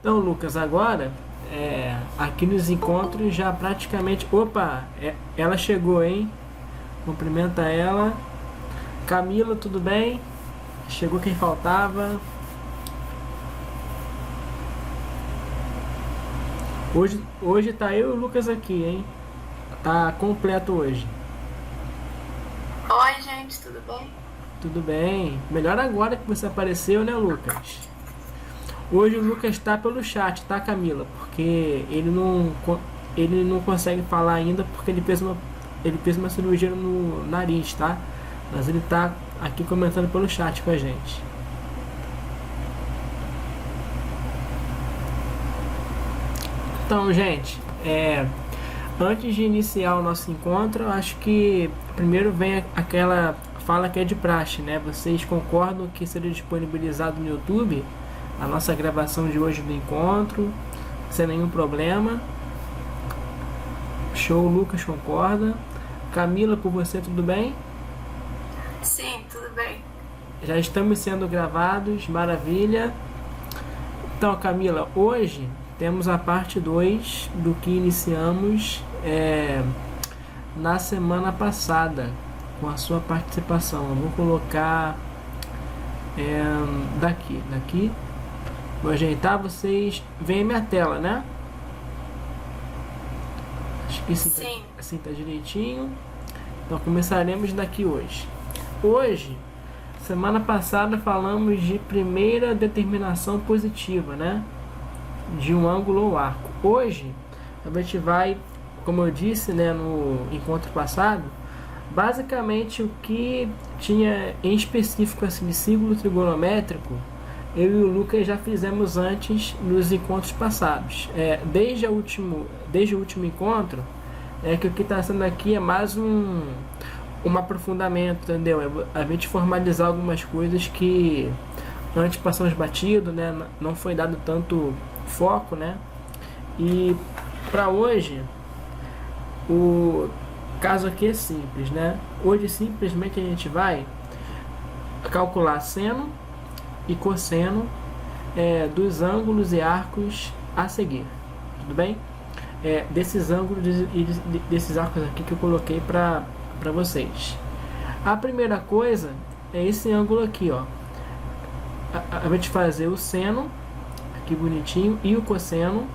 Então, Lucas, agora, aqui nos encontros já praticamente... Opa, ela chegou, hein? Cumprimenta ela. Camila, tudo bem? Chegou quem faltava. Hoje tá eu e o Lucas aqui, hein? Tá completo hoje. Oi, gente, tudo bem? Tudo bem. Melhor agora que você apareceu, né, Lucas? Hoje o Lucas tá pelo chat, tá, Camila? Porque ele não consegue falar ainda porque ele fez uma cirurgia no nariz, tá? Mas ele tá aqui comentando pelo chat com a gente. Então, gente, antes de iniciar o nosso encontro, eu acho que primeiro vem aquela fala que é de praxe, né? Vocês concordam que seria disponibilizado no YouTube a nossa gravação de hoje do encontro, sem nenhum problema? Show, Lucas concorda. Camila, por você, tudo bem? Sim, tudo bem. Já estamos sendo gravados, maravilha. Então, Camila, hoje temos a parte 2 do que iniciamos na semana passada, com a sua participação. Eu vou colocar daqui. Vou ajeitar, vocês veem a minha tela, né? Acho que assim tá direitinho. Então começaremos daqui hoje. Hoje, semana passada falamos de primeira determinação positiva, né? De um ângulo ou arco. Hoje a gente vai, como eu disse, né, no encontro passado, basicamente o que tinha em específico assim, de símbolo trigonométrico, eu e o Lucas já fizemos antes nos encontros passados. Desde o último encontro, que o que está sendo aqui é mais um aprofundamento, entendeu? A gente formalizar algumas coisas que antes passamos batido, né? Não foi dado tanto foco, né? E para hoje, o caso aqui é simples, né? Hoje simplesmente a gente vai calcular seno e cosseno dos ângulos e arcos a seguir, tudo bem? Desses ângulos e desses arcos aqui que eu coloquei para vocês. A primeira coisa é esse ângulo aqui, ó. A gente fazer o seno, aqui bonitinho, e o cosseno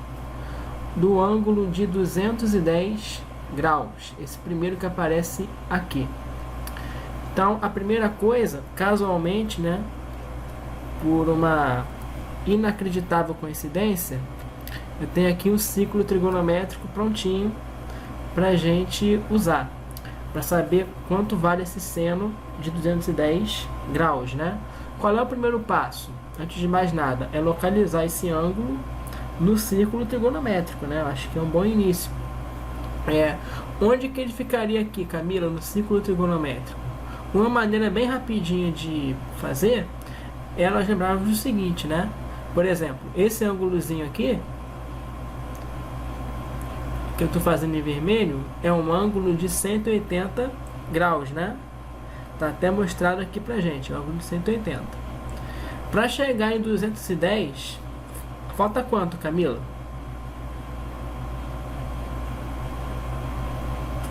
do ângulo de 210 graus. Esse primeiro que aparece aqui. Então, a primeira coisa, casualmente, né, por uma inacreditável coincidência, eu tenho aqui o ciclo trigonométrico prontinho pra gente usar, para saber quanto vale esse seno de 210 graus, né? Qual é o primeiro passo? Antes de mais nada, é localizar esse ângulo no círculo trigonométrico, né? Eu acho que é um bom início. Onde que ele ficaria aqui, Camila, no círculo trigonométrico? Uma maneira bem rapidinha de fazer é nós lembrarmos do seguinte, né? Por exemplo, esse ângulozinho aqui, que eu estou fazendo em vermelho, é um ângulo de 180 graus, né? Tá até mostrado aqui pra gente, o ângulo de 180. Para chegar em 210, falta quanto, Camila?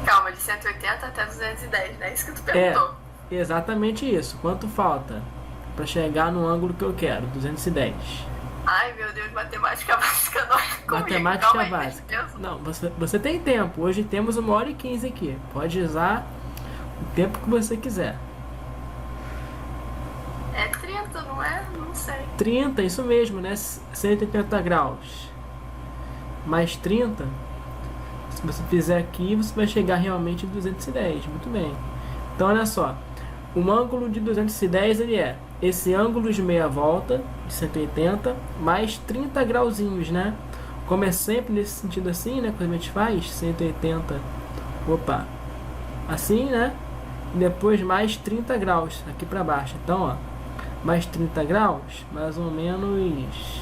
Calma, de 180 até 210, né? Isso que tu perguntou. Exatamente isso. Quanto falta para chegar no ângulo que eu quero, 210? Ai, meu Deus, matemática básica não é comigo. Matemática básica. Não, você tem tempo. Hoje temos 1h15 aqui. Pode usar o tempo que você quiser. É 30, não é? Não sei. 30, isso mesmo, né? 180 graus. Mais 30. Se você fizer aqui, você vai chegar realmente em 210. Muito bem. Então, olha só. O ângulo de 210, ele é esse ângulo de meia volta, de 180, mais 30 grauzinhos, né? Como é sempre nesse sentido assim, né? Quando a gente faz 180, opa, assim, né? E depois mais 30 graus aqui para baixo. Então, ó, mais 30 graus, mais ou menos,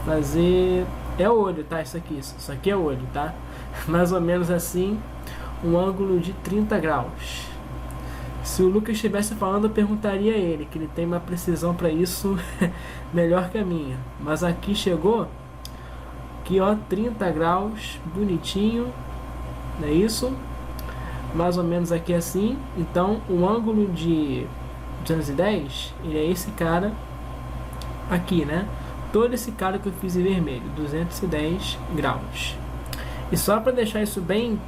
fazer, olho, tá? Isso aqui é olho, tá? Mais ou menos assim, um ângulo de 30 graus. Se o Lucas estivesse falando, eu perguntaria a ele, que ele tem uma precisão para isso melhor que a minha. Mas aqui chegou, aqui ó, 30 graus, bonitinho, não é isso? Mais ou menos aqui assim. Então o ângulo de 210, ele é esse cara aqui, né? Todo esse cara que eu fiz em vermelho, 210 graus. E só para deixar isso bem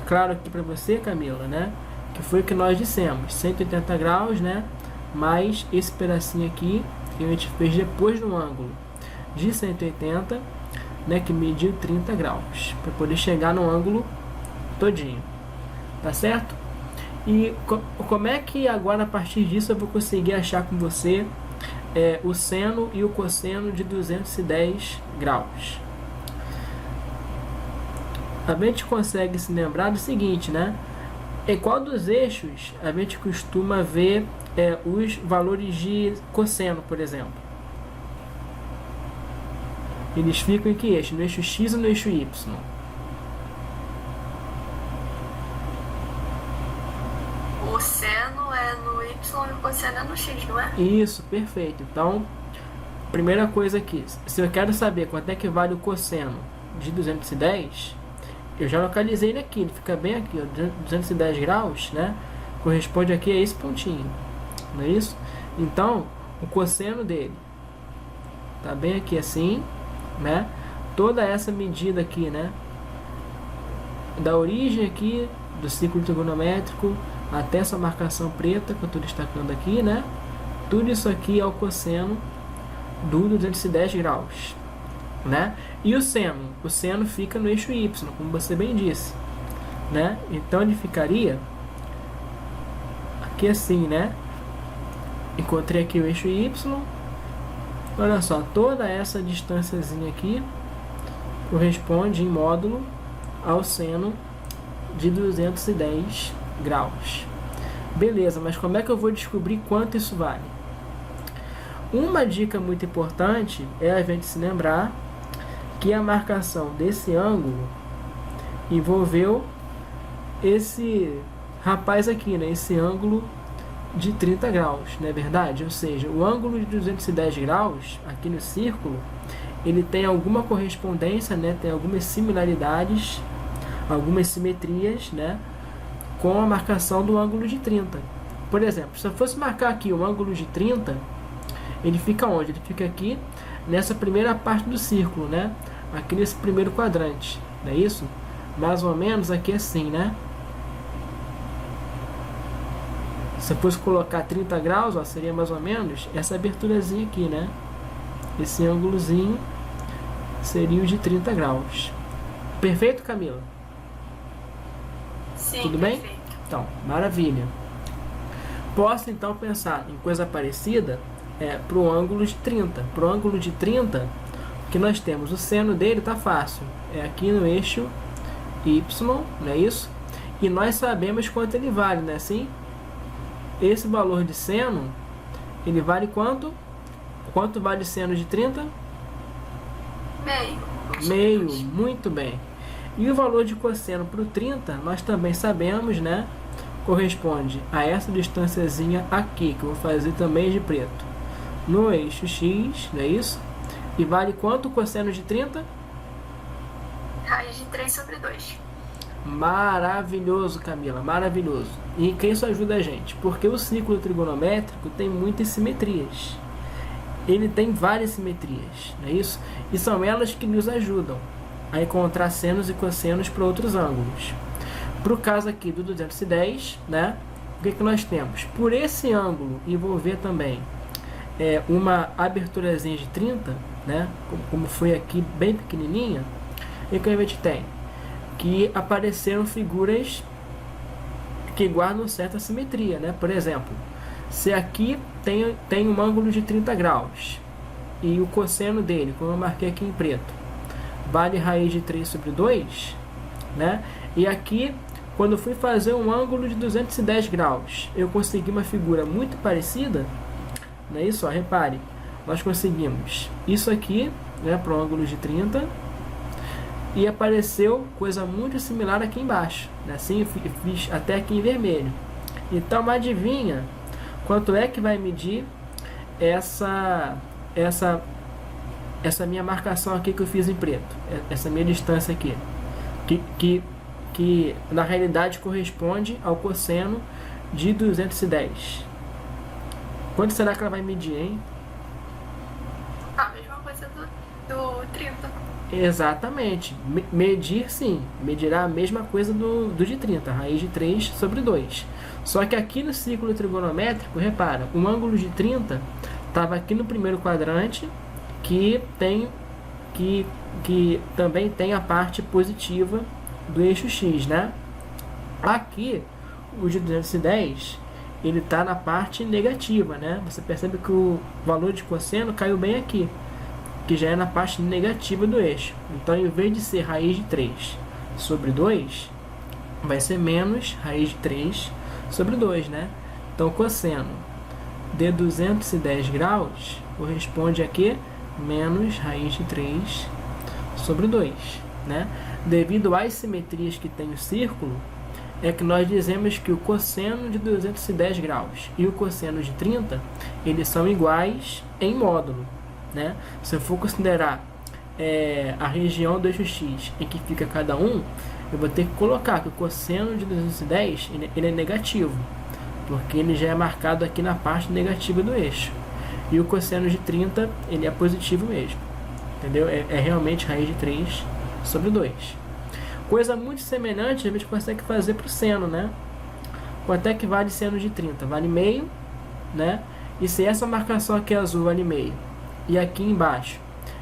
claro aqui para você, Camila, né? Que foi o que nós dissemos, 180 graus, né? Mais esse pedacinho aqui que a gente fez depois do ângulo de 180, né? Que mediu 30 graus para poder chegar no ângulo todinho, tá certo? E como é que agora a partir disso eu vou conseguir achar com você o seno e o cosseno de 210 graus? A gente consegue se lembrar do seguinte, né? Em qual dos eixos a gente costuma ver os valores de cosseno, por exemplo? Eles ficam em que eixo? No eixo X ou no eixo Y? O seno é no Y e o cosseno é no X, não é? Isso, perfeito. Então, primeira coisa aqui, se eu quero saber quanto é que vale o cosseno de 210, eu já localizei ele aqui, ele fica bem aqui, ó, 210 graus, né? Corresponde aqui a esse pontinho, não é isso? Então, o cosseno dele tá bem aqui assim, né? Toda essa medida aqui, né? Da origem aqui do círculo trigonométrico até essa marcação preta que eu estou destacando aqui, né? Tudo isso aqui é o cosseno do 210 graus, né? E o seno fica no eixo Y, como você bem disse, né? Então ele ficaria aqui assim, né? Encontrei aqui o eixo Y. Olha só, toda essa distânciazinha aqui corresponde em módulo ao seno de 210 graus. Beleza, mas como é que eu vou descobrir quanto isso vale? Uma dica muito importante é a gente se lembrar que a marcação desse ângulo envolveu esse rapaz aqui, né? Esse ângulo de 30 graus, não é verdade? Ou seja, o ângulo de 210 graus aqui no círculo, ele tem alguma correspondência, né? Tem algumas similaridades, algumas simetrias, né? Com a marcação do ângulo de 30. Por exemplo, se eu fosse marcar aqui o ângulo de 30, ele fica onde? Ele fica aqui nessa primeira parte do círculo, né? Aqui nesse primeiro quadrante, não é isso? Mais ou menos aqui assim, né? Se eu fosse colocar 30 graus, ó, seria mais ou menos essa aberturazinha aqui, né? Esse ângulozinho seria o de 30 graus. Perfeito, Camila? Sim, tudo bem? Perfeito. Então, maravilha. Posso então pensar em coisa parecida para o ângulo de 30. Para o ângulo de 30, que nós temos o seno dele, tá fácil. É aqui no eixo Y, não é isso? E nós sabemos quanto ele vale, não é assim? Esse valor de seno, ele vale quanto? Quanto vale seno de 30? Meio, muito bem. E o valor de cosseno para o 30, nós também sabemos, né? Corresponde a essa distânciazinha aqui, que eu vou fazer também de preto. No eixo X, não é isso? E vale quanto o cosseno de 30? Raiz de 3 sobre 2. Maravilhoso, Camila, maravilhoso. E que isso ajuda a gente? Porque o círculo trigonométrico tem muitas simetrias. Ele tem várias simetrias, não é isso? E são elas que nos ajudam a encontrar senos e cossenos para outros ângulos. Para o caso aqui do 210, né? O que nós temos? Por esse ângulo envolver também uma aberturazinha de 30, né? Como foi aqui bem pequenininha, e que a gente tem? Que apareceram figuras que guardam certa simetria, né? Por exemplo, se aqui tem um ângulo de 30 graus e o cosseno dele, como eu marquei aqui em preto, vale raiz de 3 sobre 2, né? E aqui, quando eu fui fazer um ângulo de 210 graus, eu consegui uma figura muito parecida, não é isso? Ó, repare, nós conseguimos isso aqui, né, para o ângulo de 30, e apareceu coisa muito similar aqui embaixo, né? Assim eu fiz até aqui em vermelho. Então adivinha quanto é que vai medir essa minha marcação aqui que eu fiz em preto, essa minha distância aqui, que na realidade corresponde ao cosseno de 210. Quanto será que ela vai medir, hein? A mesma coisa do 30. Exatamente. Medir, sim. Medirá a mesma coisa do de 30. Raiz de 3 sobre 2. Só que aqui no círculo trigonométrico, repara, o ângulo de 30 estava aqui no primeiro quadrante, que também tem a parte positiva do eixo X, né? Aqui, o de 210, ele está na parte negativa, né? Você percebe que o valor de cosseno caiu bem aqui, que já é na parte negativa do eixo. Então, em vez de ser raiz de 3 sobre 2, vai ser menos raiz de 3 sobre 2, né? Então, cosseno de 210 graus corresponde a quê? Menos raiz de 3 sobre 2, né? Devido às simetrias que tem o círculo, é que nós dizemos que o cosseno de 210 graus e o cosseno de 30, eles são iguais em módulo, né? Se eu for considerar a região do eixo X em que fica cada um, eu vou ter que colocar que o cosseno de 210 ele é negativo, porque ele já é marcado aqui na parte negativa do eixo. E o cosseno de 30 ele é positivo mesmo, entendeu? É realmente raiz de 3 sobre 2. Coisa muito semelhante a gente consegue fazer para o seno, né? Quanto é que vale seno de 30? Vale meio, né? E se essa marcação aqui azul vale meio, e aqui embaixo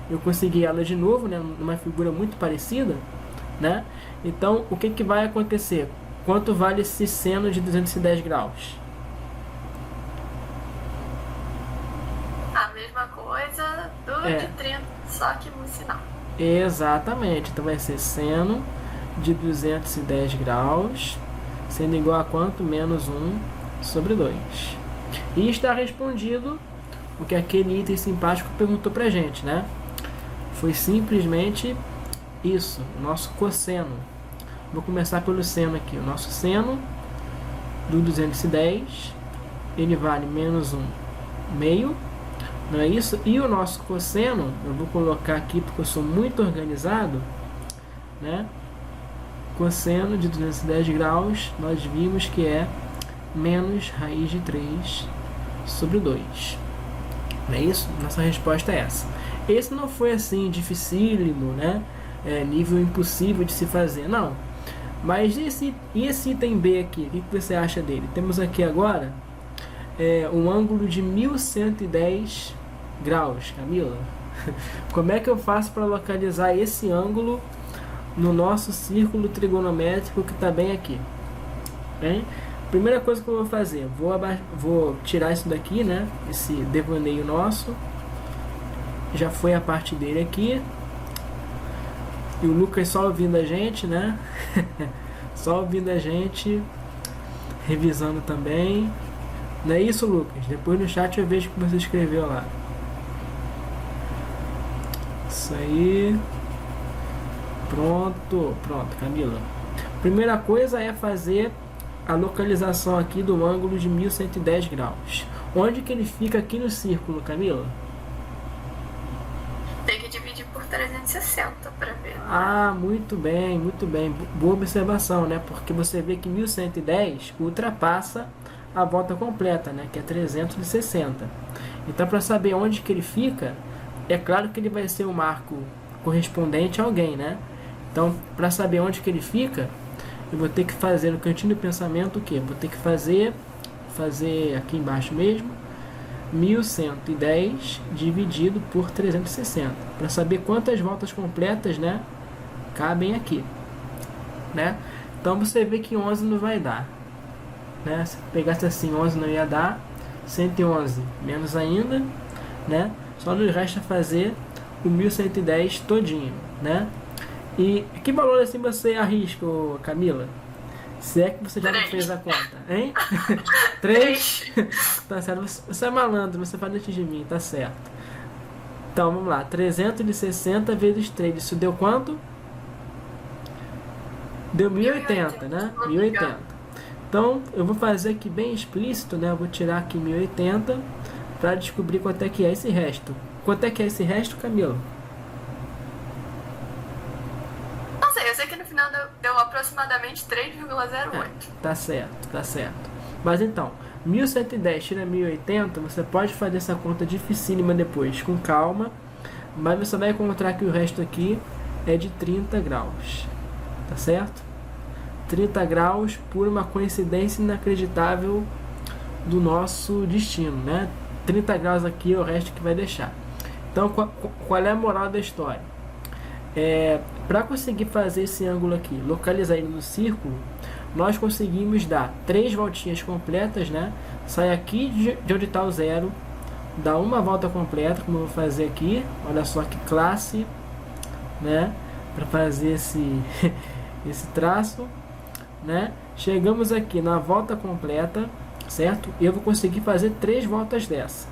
eu consegui ela de novo, né? Numa figura muito parecida, né? Então, o que vai acontecer? Quanto vale esse seno de 210 graus? A mesma coisa do de 30, só que no sinal. Exatamente. Então, vai ser seno de 210 graus, sendo igual a quanto? Menos 1 sobre 2. E está respondido o que aquele item simpático perguntou pra gente, né? Foi simplesmente isso, o nosso cosseno. Vou começar pelo seno aqui. O nosso seno do 210, ele vale menos 1 meio, não é isso? E o nosso cosseno, eu vou colocar aqui porque eu sou muito organizado, né? Cosseno de 210 graus, nós vimos que é menos raiz de 3 sobre 2. Não é isso? Nossa resposta é essa. Esse não foi assim dificílimo, né? Nível impossível de se fazer, não. Mas esse item B aqui, o que você acha dele? Temos aqui agora um ângulo de 1110 graus, Camila. Como é que eu faço para localizar esse ângulo no nosso círculo trigonométrico que está bem aqui? Hein? Primeira coisa que eu vou fazer, vou tirar isso daqui, né? Esse devaneio nosso. Já foi a parte dele aqui. E o Lucas só ouvindo a gente, né? Só ouvindo a gente, revisando também. Não é isso, Lucas? Depois no chat eu vejo o que você escreveu lá. Isso aí. Pronto, Camila. Primeira coisa é fazer a localização aqui do ângulo de 1110 graus. Onde que ele fica aqui no círculo, Camila? Tem que dividir por 360 para ver. Ah, muito bem, muito bem. Boa observação, né? Porque você vê que 1110 ultrapassa a volta completa, né? Que é 360. Então, para saber onde que ele fica, é claro que ele vai ser o marco correspondente a alguém, né? Então, para saber onde que ele fica, eu vou ter que fazer no cantinho do pensamento o quê? Vou ter que fazer aqui embaixo mesmo, 1110 dividido por 360, para saber quantas voltas completas, né, cabem aqui, né? Então você vê que 11 não vai dar, né? Se pegasse assim, 11 não ia dar, 111 menos ainda, né? Só nos resta fazer o 1110 todinho, né? E que valor assim você arrisca, Camila? Se é que você já não fez a conta, hein? 3? Tá certo. Você é malandro, você faz antes de mim, tá certo. Então, vamos lá. 360 vezes 3. Isso deu quanto? Deu 1080, né? 1080. Então, eu vou fazer aqui bem explícito, né? Eu vou tirar aqui 1080 para descobrir quanto é que é esse resto. Quanto é que é esse resto, Camila? Não sei, eu sei que no final deu aproximadamente 3,08. Tá certo, tá certo. Mas então, 1110 tira 1080, você pode fazer essa conta dificílima depois, com calma. Mas você vai encontrar que o resto aqui é de 30 graus. Tá certo? 30 graus por uma coincidência inacreditável do nosso destino, né? 30 graus aqui é o resto que vai deixar. Então, qual é a moral da história? Para conseguir fazer esse ângulo aqui, localizar ele no círculo, nós conseguimos dar 3 voltinhas completas, né? Sai aqui de onde está o zero, dá uma volta completa, como eu vou fazer aqui. Olha só que classe, né? Para fazer esse traço, né? Chegamos aqui na volta completa, certo? Eu vou conseguir fazer 3 voltas dessa.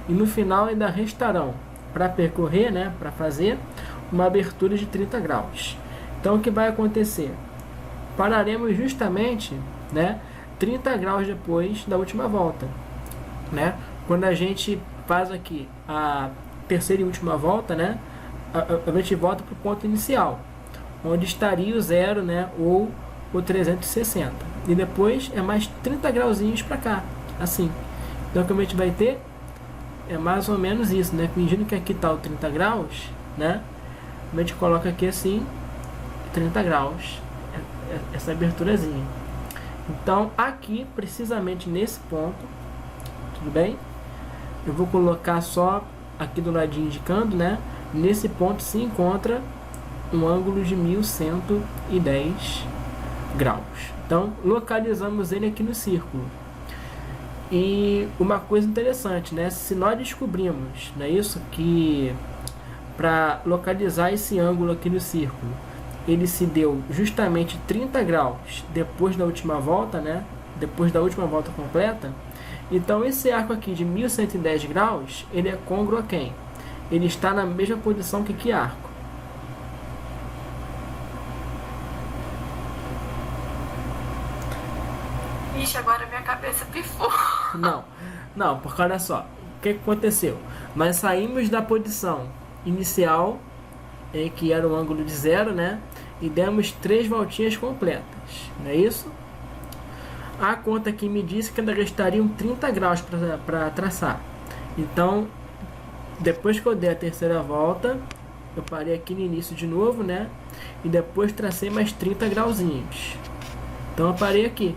E no final ainda restarão para percorrer, né? Para fazer uma abertura de 30 graus. Então o que vai acontecer? Pararemos justamente, né? 30 graus depois da última volta, né? Quando a gente faz aqui a terceira e última volta, né? A gente volta para o ponto inicial, onde estaria o zero, né? Ou o 360. E depois é mais 30 grauzinhos para cá, assim. Então o que a gente vai ter é mais ou menos isso, né? Fingindo que aqui está o 30 graus, né? A gente coloca aqui assim, 30 graus, essa aberturazinha. Então aqui, precisamente nesse ponto, tudo bem? Eu vou colocar só aqui do ladinho indicando, né? Nesse ponto se encontra um ângulo de 1110 graus. Então localizamos ele aqui no círculo. E uma coisa interessante, né? Se nós descobrimos, não é isso, que para localizar esse ângulo aqui no círculo, ele se deu justamente 30 graus depois da última volta, né? Depois da última volta completa. Então esse arco aqui de 1110 graus, ele é côngruo a quem? Ele está na mesma posição que arco? Ixi, agora minha cabeça pifou. Não, porque olha só, o que aconteceu? Nós saímos da posição inicial, que era o ângulo de zero, né? E demos 3 voltinhas completas, não é isso? A conta aqui me disse que ainda restariam 30 graus para traçar. Então, depois que eu dei a terceira volta, eu parei aqui no início de novo, né? E depois tracei mais 30 grauzinhos. Então eu parei aqui.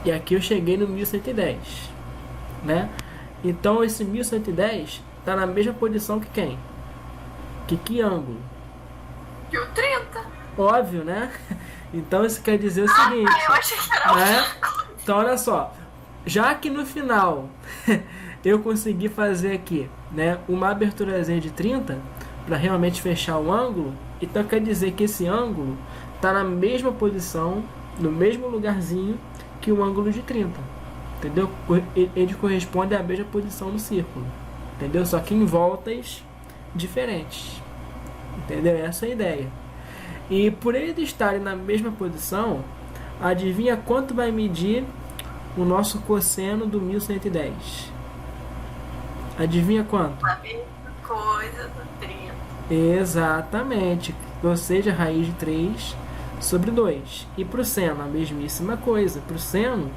E aqui eu cheguei no 1110, né? Então esse 1110 está na mesma posição que quem? Que ângulo? E o 30? Óbvio, né? Então isso quer dizer o seguinte, eu achei que era né? Então olha só, já que no final eu consegui fazer aqui, né, uma aberturazinha de 30 para realmente fechar o ângulo, então quer dizer que esse ângulo está na mesma posição, no mesmo lugarzinho que o ângulo de 30, entendeu? Ele corresponde à mesma posição no círculo, entendeu? Só que em voltas diferentes, entendeu? Essa é a ideia. E por eles estarem na mesma posição, adivinha quanto vai medir o nosso cosseno do 1110? Adivinha quanto? A mesma coisa do 30. Exatamente, ou seja, raiz de 3 sobre 2. E para o seno, a mesmíssima coisa. Para o seno,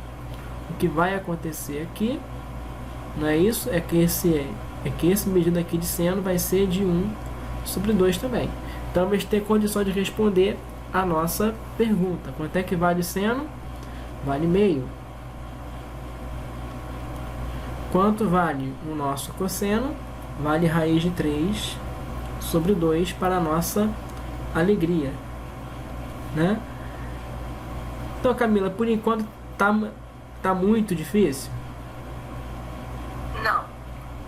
o que vai acontecer aqui, não é isso? É que esse medido aqui de seno vai ser de 1 sobre 2 também. Então, vamos ter condição de responder a nossa pergunta. Quanto é que vale seno? Vale meio. Quanto vale o nosso cosseno? Vale raiz de 3 sobre 2 para a nossa alegria, né? Então, Camila, por enquanto tá muito difícil?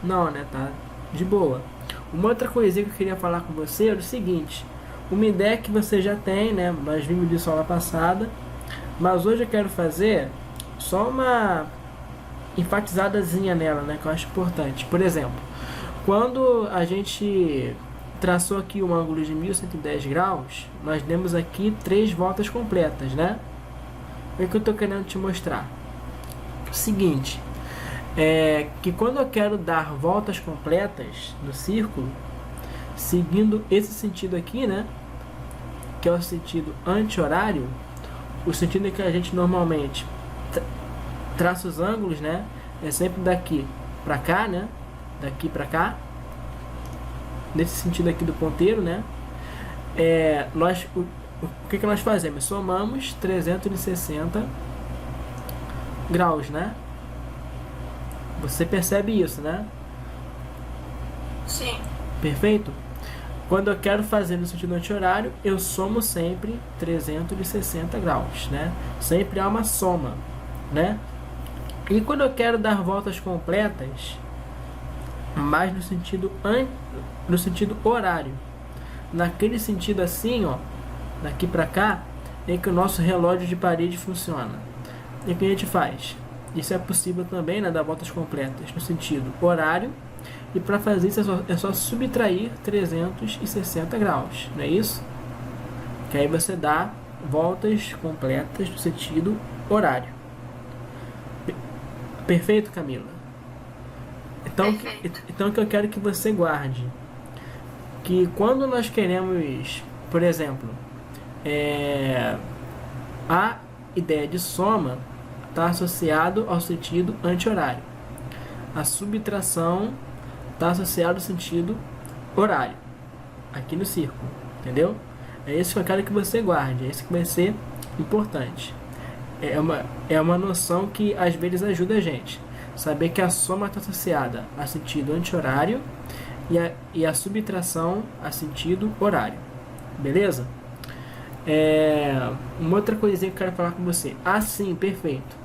Não, né? Tá de boa. Uma outra coisinha que eu queria falar com você era o seguinte: uma ideia que você já tem, né? Nós vimos disso aula passada, mas hoje eu quero fazer só uma enfatizadazinha nela, né? Que eu acho importante. Por exemplo, quando a gente traçou aqui um ângulo de 1110 graus, nós demos aqui 3 voltas completas, né? O que eu estou querendo te mostrar? O seguinte, que quando eu quero dar voltas completas no círculo, seguindo esse sentido aqui, né, que é o sentido anti-horário, o sentido em que a gente normalmente traça os ângulos, né, é sempre daqui para cá, né, daqui para cá, nesse sentido aqui do ponteiro, né, o que nós fazemos? Somamos 360 graus, né? Você percebe isso, né? Sim. Perfeito? Quando eu quero fazer no sentido anti-horário, eu somo sempre 360 graus, né? Sempre há uma soma, né? E quando eu quero dar voltas completas, mais no sentido horário, naquele sentido assim, ó, daqui para cá, é que o nosso relógio de parede funciona. E o que a gente faz? Isso é possível também, né, dar voltas completas no sentido horário. E para fazer isso é só subtrair 360 graus, não é isso? Que aí você dá voltas completas no sentido horário. Perfeito, Camila? Então o que eu quero que você guarde, que quando nós queremos, por exemplo, a ideia de soma está associado ao sentido anti-horário. A subtração está associado ao sentido horário, aqui no círculo, entendeu? É isso que eu quero que você guarde, é isso que vai ser importante. É uma noção que às vezes ajuda a gente. Saber que a soma está associada a sentido anti-horário e a subtração a sentido horário. Beleza? Uma outra coisinha que eu quero falar com você. Sim, perfeito.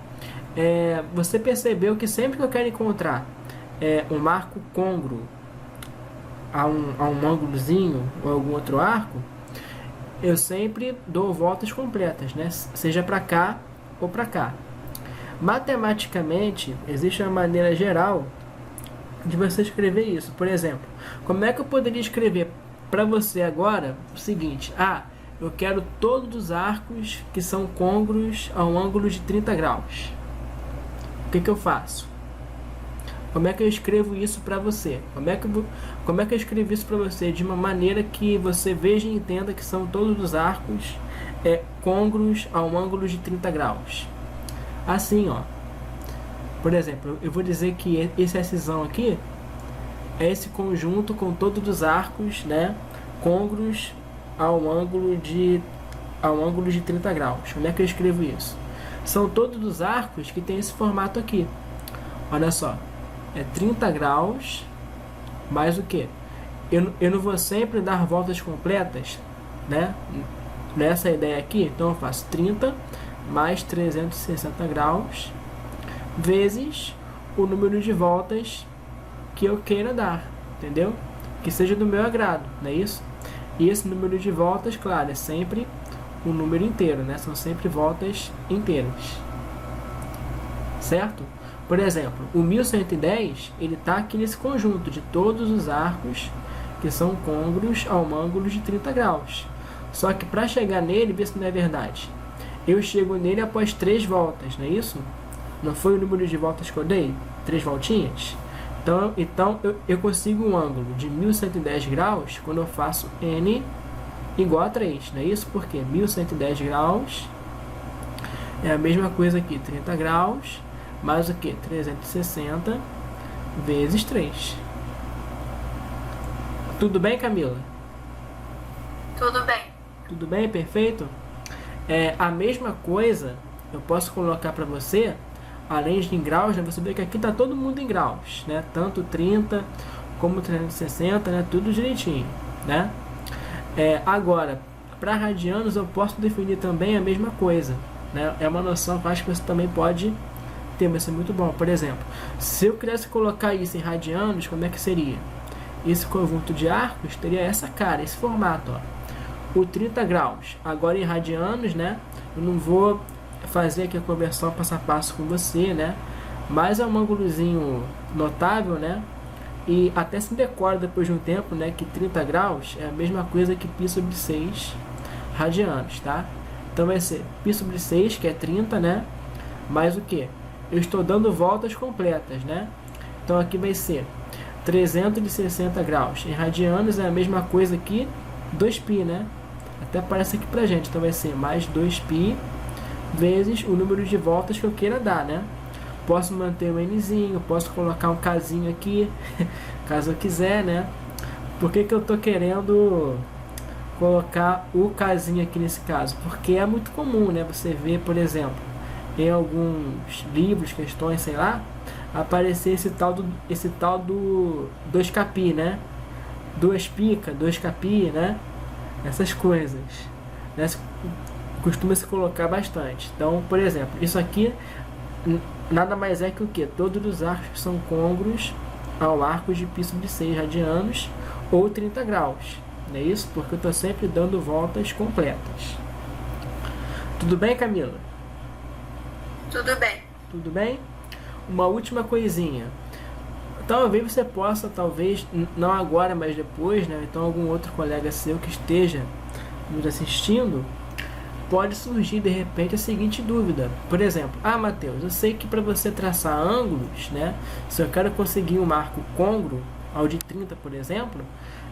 Você percebeu que sempre que eu quero encontrar um arco côngruo a um ângulozinho ou algum outro arco, eu sempre dou voltas completas, né? Seja para cá ou para cá. Matematicamente, existe uma maneira geral de você escrever isso. Por exemplo, como é que eu poderia escrever para você agora o seguinte: eu quero todos os arcos que são côngruos a um ângulo de 30 graus. O que eu faço? Como é que eu escrevo isso para você? Como é que eu escrevo isso para você de uma maneira que você veja e entenda que são todos os arcos côngruos a um ângulo de 30 graus? Assim, ó. Por exemplo, eu vou dizer que esse Szão aqui é esse conjunto com todos os arcos, né, côngruos a um ângulo de 30 graus. Como é que eu escrevo isso? São todos os arcos que tem esse formato aqui. Olha só. 30 graus mais o que? Eu não vou sempre dar voltas completas, né? Nessa ideia aqui, então eu faço 30 mais 360 graus vezes o número de voltas que eu queira dar, entendeu? Que seja do meu agrado, não é isso? E esse número de voltas, claro, é sempre um número inteiro, né? São sempre voltas inteiras, certo? Por exemplo, o 1110, ele está aqui nesse conjunto de todos os arcos que são côngruos a um ângulo de 30 graus. Só que para chegar nele, vê se não é verdade. Eu chego nele após 3 voltas, não é isso? Não foi o número de voltas que eu dei? 3 voltinhas? Então eu consigo um ângulo de 1110 graus quando eu faço n igual a 3, não é isso? Porque 1110 graus é a mesma coisa aqui, 30 graus, mais o que? 360 vezes 3. Tudo bem, Camila? Tudo bem. Tudo bem? Perfeito? A mesma coisa eu posso colocar para você, além de em graus, né? Você vê que aqui está todo mundo em graus, né? Tanto 30 como 360, né? Tudo direitinho, né? Agora, para radianos eu posso definir também a mesma coisa, né? É uma noção que eu acho que você também pode ter, mas é muito bom. Por exemplo, se eu quisesse colocar isso em radianos, como é que seria? Esse conjunto de arcos teria essa cara, esse formato, ó. O 30 graus, agora em radianos, né? Eu não vou fazer aqui a conversão passo a passo com você, né? Mas é um ângulozinho notável, né? E até se decora depois de um tempo, né? Que 30 graus é a mesma coisa que π sobre 6 radianos, tá? Então vai ser π sobre 6, que é 30, né? Mais o que? Eu estou dando voltas completas, né? Então aqui vai ser 360 graus. Em radianos é a mesma coisa que 2π, né? Até aparece aqui pra gente. Então vai ser mais 2π vezes o número de voltas que eu queira dar, né? Posso manter um nzinho, posso colocar um kzinho aqui, caso eu quiser, né? Por que eu tô querendo colocar o kzinho aqui nesse caso? Porque é muito comum, né? Você vê, por exemplo, em alguns livros, questões, sei lá, aparecer esse tal do 2κπ, né? 2 pica, 2κπ, né? Essas coisas, né? Costuma se colocar bastante. Então, por exemplo, isso aqui nada mais é que o que? Todos os arcos são côngruos ao arco de π sobre 6 radianos ou 30 graus. Não é isso? Porque eu estou sempre dando voltas completas. Tudo bem, Camila? Tudo bem. Tudo bem? Uma última coisinha. Talvez você possa, talvez, não agora, mas depois, né? Então algum outro colega seu que esteja nos assistindo, pode surgir de repente a seguinte dúvida. Por exemplo, Matheus, eu sei que para você traçar ângulos, né? Se eu quero conseguir um arco côngruo ao de 30, por exemplo,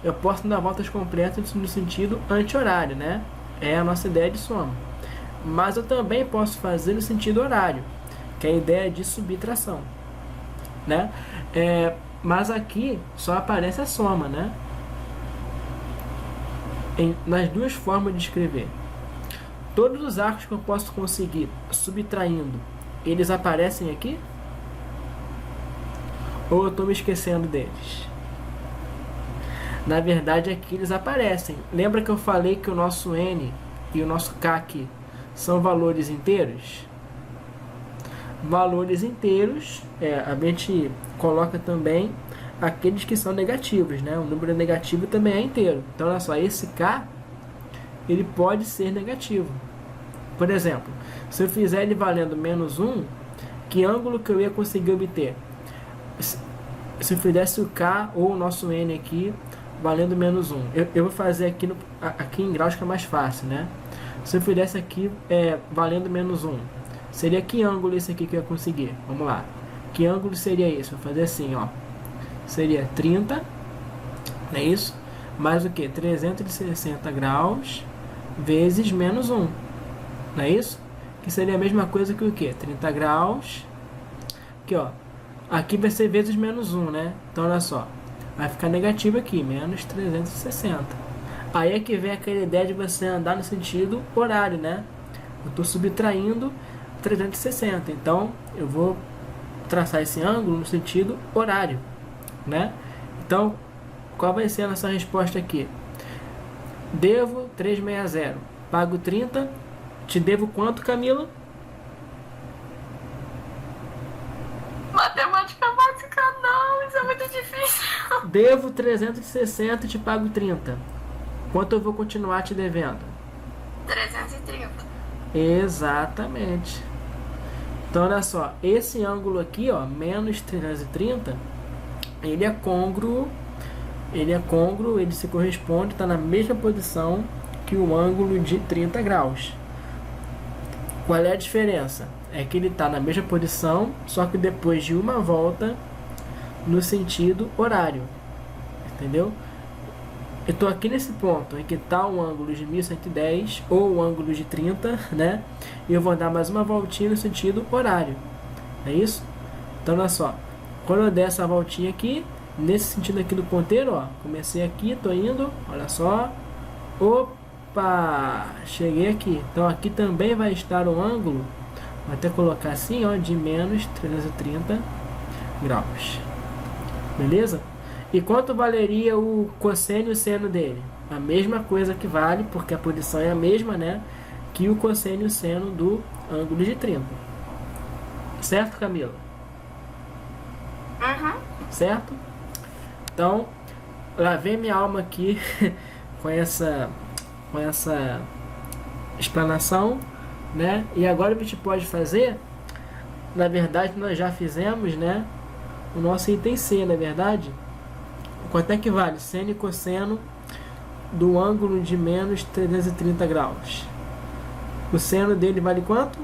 eu posso dar voltas completas no sentido anti-horário, né? É a nossa ideia de soma. Mas eu também posso fazer no sentido horário, que é a ideia de subtração, né? Mas aqui só aparece a soma, né? Nas duas formas de escrever. Todos os arcos que eu posso conseguir subtraindo, eles aparecem aqui? Ou eu estou me esquecendo deles? Na verdade, aqui eles aparecem. Lembra que eu falei que o nosso n e o nosso k aqui são valores inteiros? Valores inteiros, a gente coloca também aqueles que são negativos, né? O número negativo também é inteiro. Então, olha só, esse k, ele pode ser negativo. Por exemplo, se eu fizer ele valendo menos 1, que ângulo que eu ia conseguir obter? Se eu fizesse o k ou o nosso n aqui valendo menos 1. Eu vou fazer aqui em graus que é mais fácil, né? Se eu fizesse aqui valendo menos 1, seria que ângulo esse aqui que eu ia conseguir? Vamos lá. Que ângulo seria esse? Vou fazer assim, ó. Seria 30, não é isso? Mais o que? 360 graus vezes menos 1. Não é isso? Que seria a mesma coisa que o que? 30 graus. Aqui, ó. Aqui vai ser vezes menos 1, né? Então, olha só. Vai ficar negativo aqui, menos 360. Aí é que vem aquela ideia de você andar no sentido horário, né? Eu estou subtraindo 360. Então, eu vou traçar esse ângulo no sentido horário, né? Então, qual vai ser a nossa resposta aqui? Devo 360. Pago 30. Te devo quanto, Camila? Matemática básica não, isso é muito difícil. Devo 360 e te pago 30. Quanto eu vou continuar te devendo? 330. Exatamente. Então, olha só. Esse ângulo aqui, ó, menos 330, ele é côngruo. Ele se corresponde, está na mesma posição que o ângulo de 30 graus. Qual é a diferença? É que ele está na mesma posição, só que depois de uma volta no sentido horário. Entendeu? Eu estou aqui nesse ponto em que está o ângulo de 1110 ou o ângulo de 30, né? E eu vou dar mais uma voltinha no sentido horário. É isso? Então, olha só. Quando eu der essa voltinha aqui, nesse sentido aqui do ponteiro, ó. Comecei aqui, estou indo, olha só. Opa! Cheguei aqui. Então, aqui também vai estar o ângulo. Vou até colocar assim, ó, de menos 330 graus. Beleza? E quanto valeria o cosseno e o seno dele? A mesma coisa que vale, porque a posição é a mesma, né? Que o cosseno e o seno do ângulo de 30. Certo, Camila? Uhum. Certo? Então, lavei minha alma aqui com essa explanação, né? E agora a gente pode fazer, na verdade nós já fizemos, né? O nosso item C, na verdade. Quanto é que vale seno e cosseno do ângulo de menos 330 graus? O seno dele vale quanto?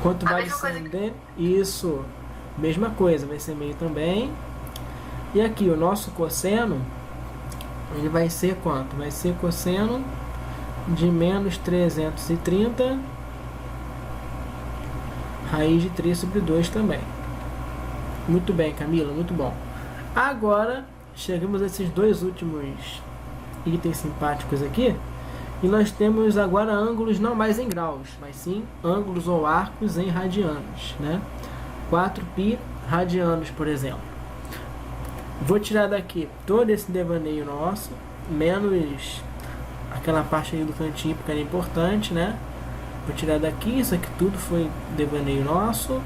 Quanto vale o seno dele? Isso, mesma coisa, vai ser meio também. E aqui o nosso cosseno, ele vai ser quanto? Vai ser cosseno de menos 330 raiz de 3 sobre 2 também. Muito bem, Camila, muito bom. Agora, chegamos a esses dois últimos itens simpáticos aqui. E nós temos agora ângulos não mais em graus, mas sim ângulos ou arcos em radianos, né? 4π radianos, por exemplo. Vou tirar daqui todo esse devaneio nosso, menos aquela parte aí do cantinho, porque era importante, né? Vou tirar daqui, isso aqui tudo foi devaneio nosso.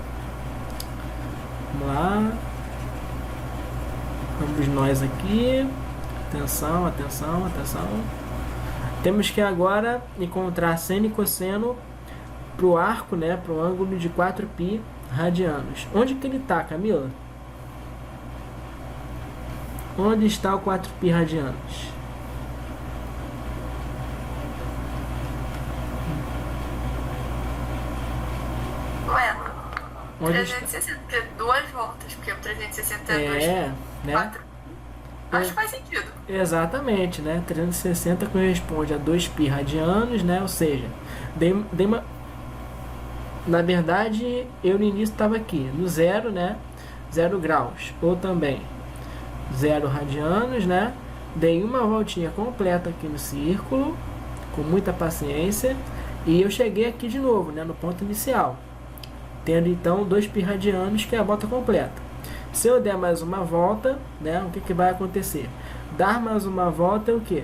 Vamos lá. Vamos nós aqui. Atenção, atenção, atenção. Temos que agora encontrar seno e cosseno para o arco, né? Para o ângulo de 4π radianos. Onde que ele está, Camila? Onde está o 4π radianos? Ué, Onde 360, porque duas voltas, porque o 360 é 2, né? 4. Acho que faz sentido. Exatamente, né? 360 corresponde a 2π radianos, né? Ou seja, na verdade, eu no início estava aqui, no zero, né? 0 graus. Ou também 0 radianos, né? Dei uma voltinha completa aqui no círculo, com muita paciência, e eu cheguei aqui de novo, né? No ponto inicial, tendo então 2π radianos, que é a volta completa. Se eu der mais uma volta, né, o que vai acontecer? Dar mais uma volta é o que?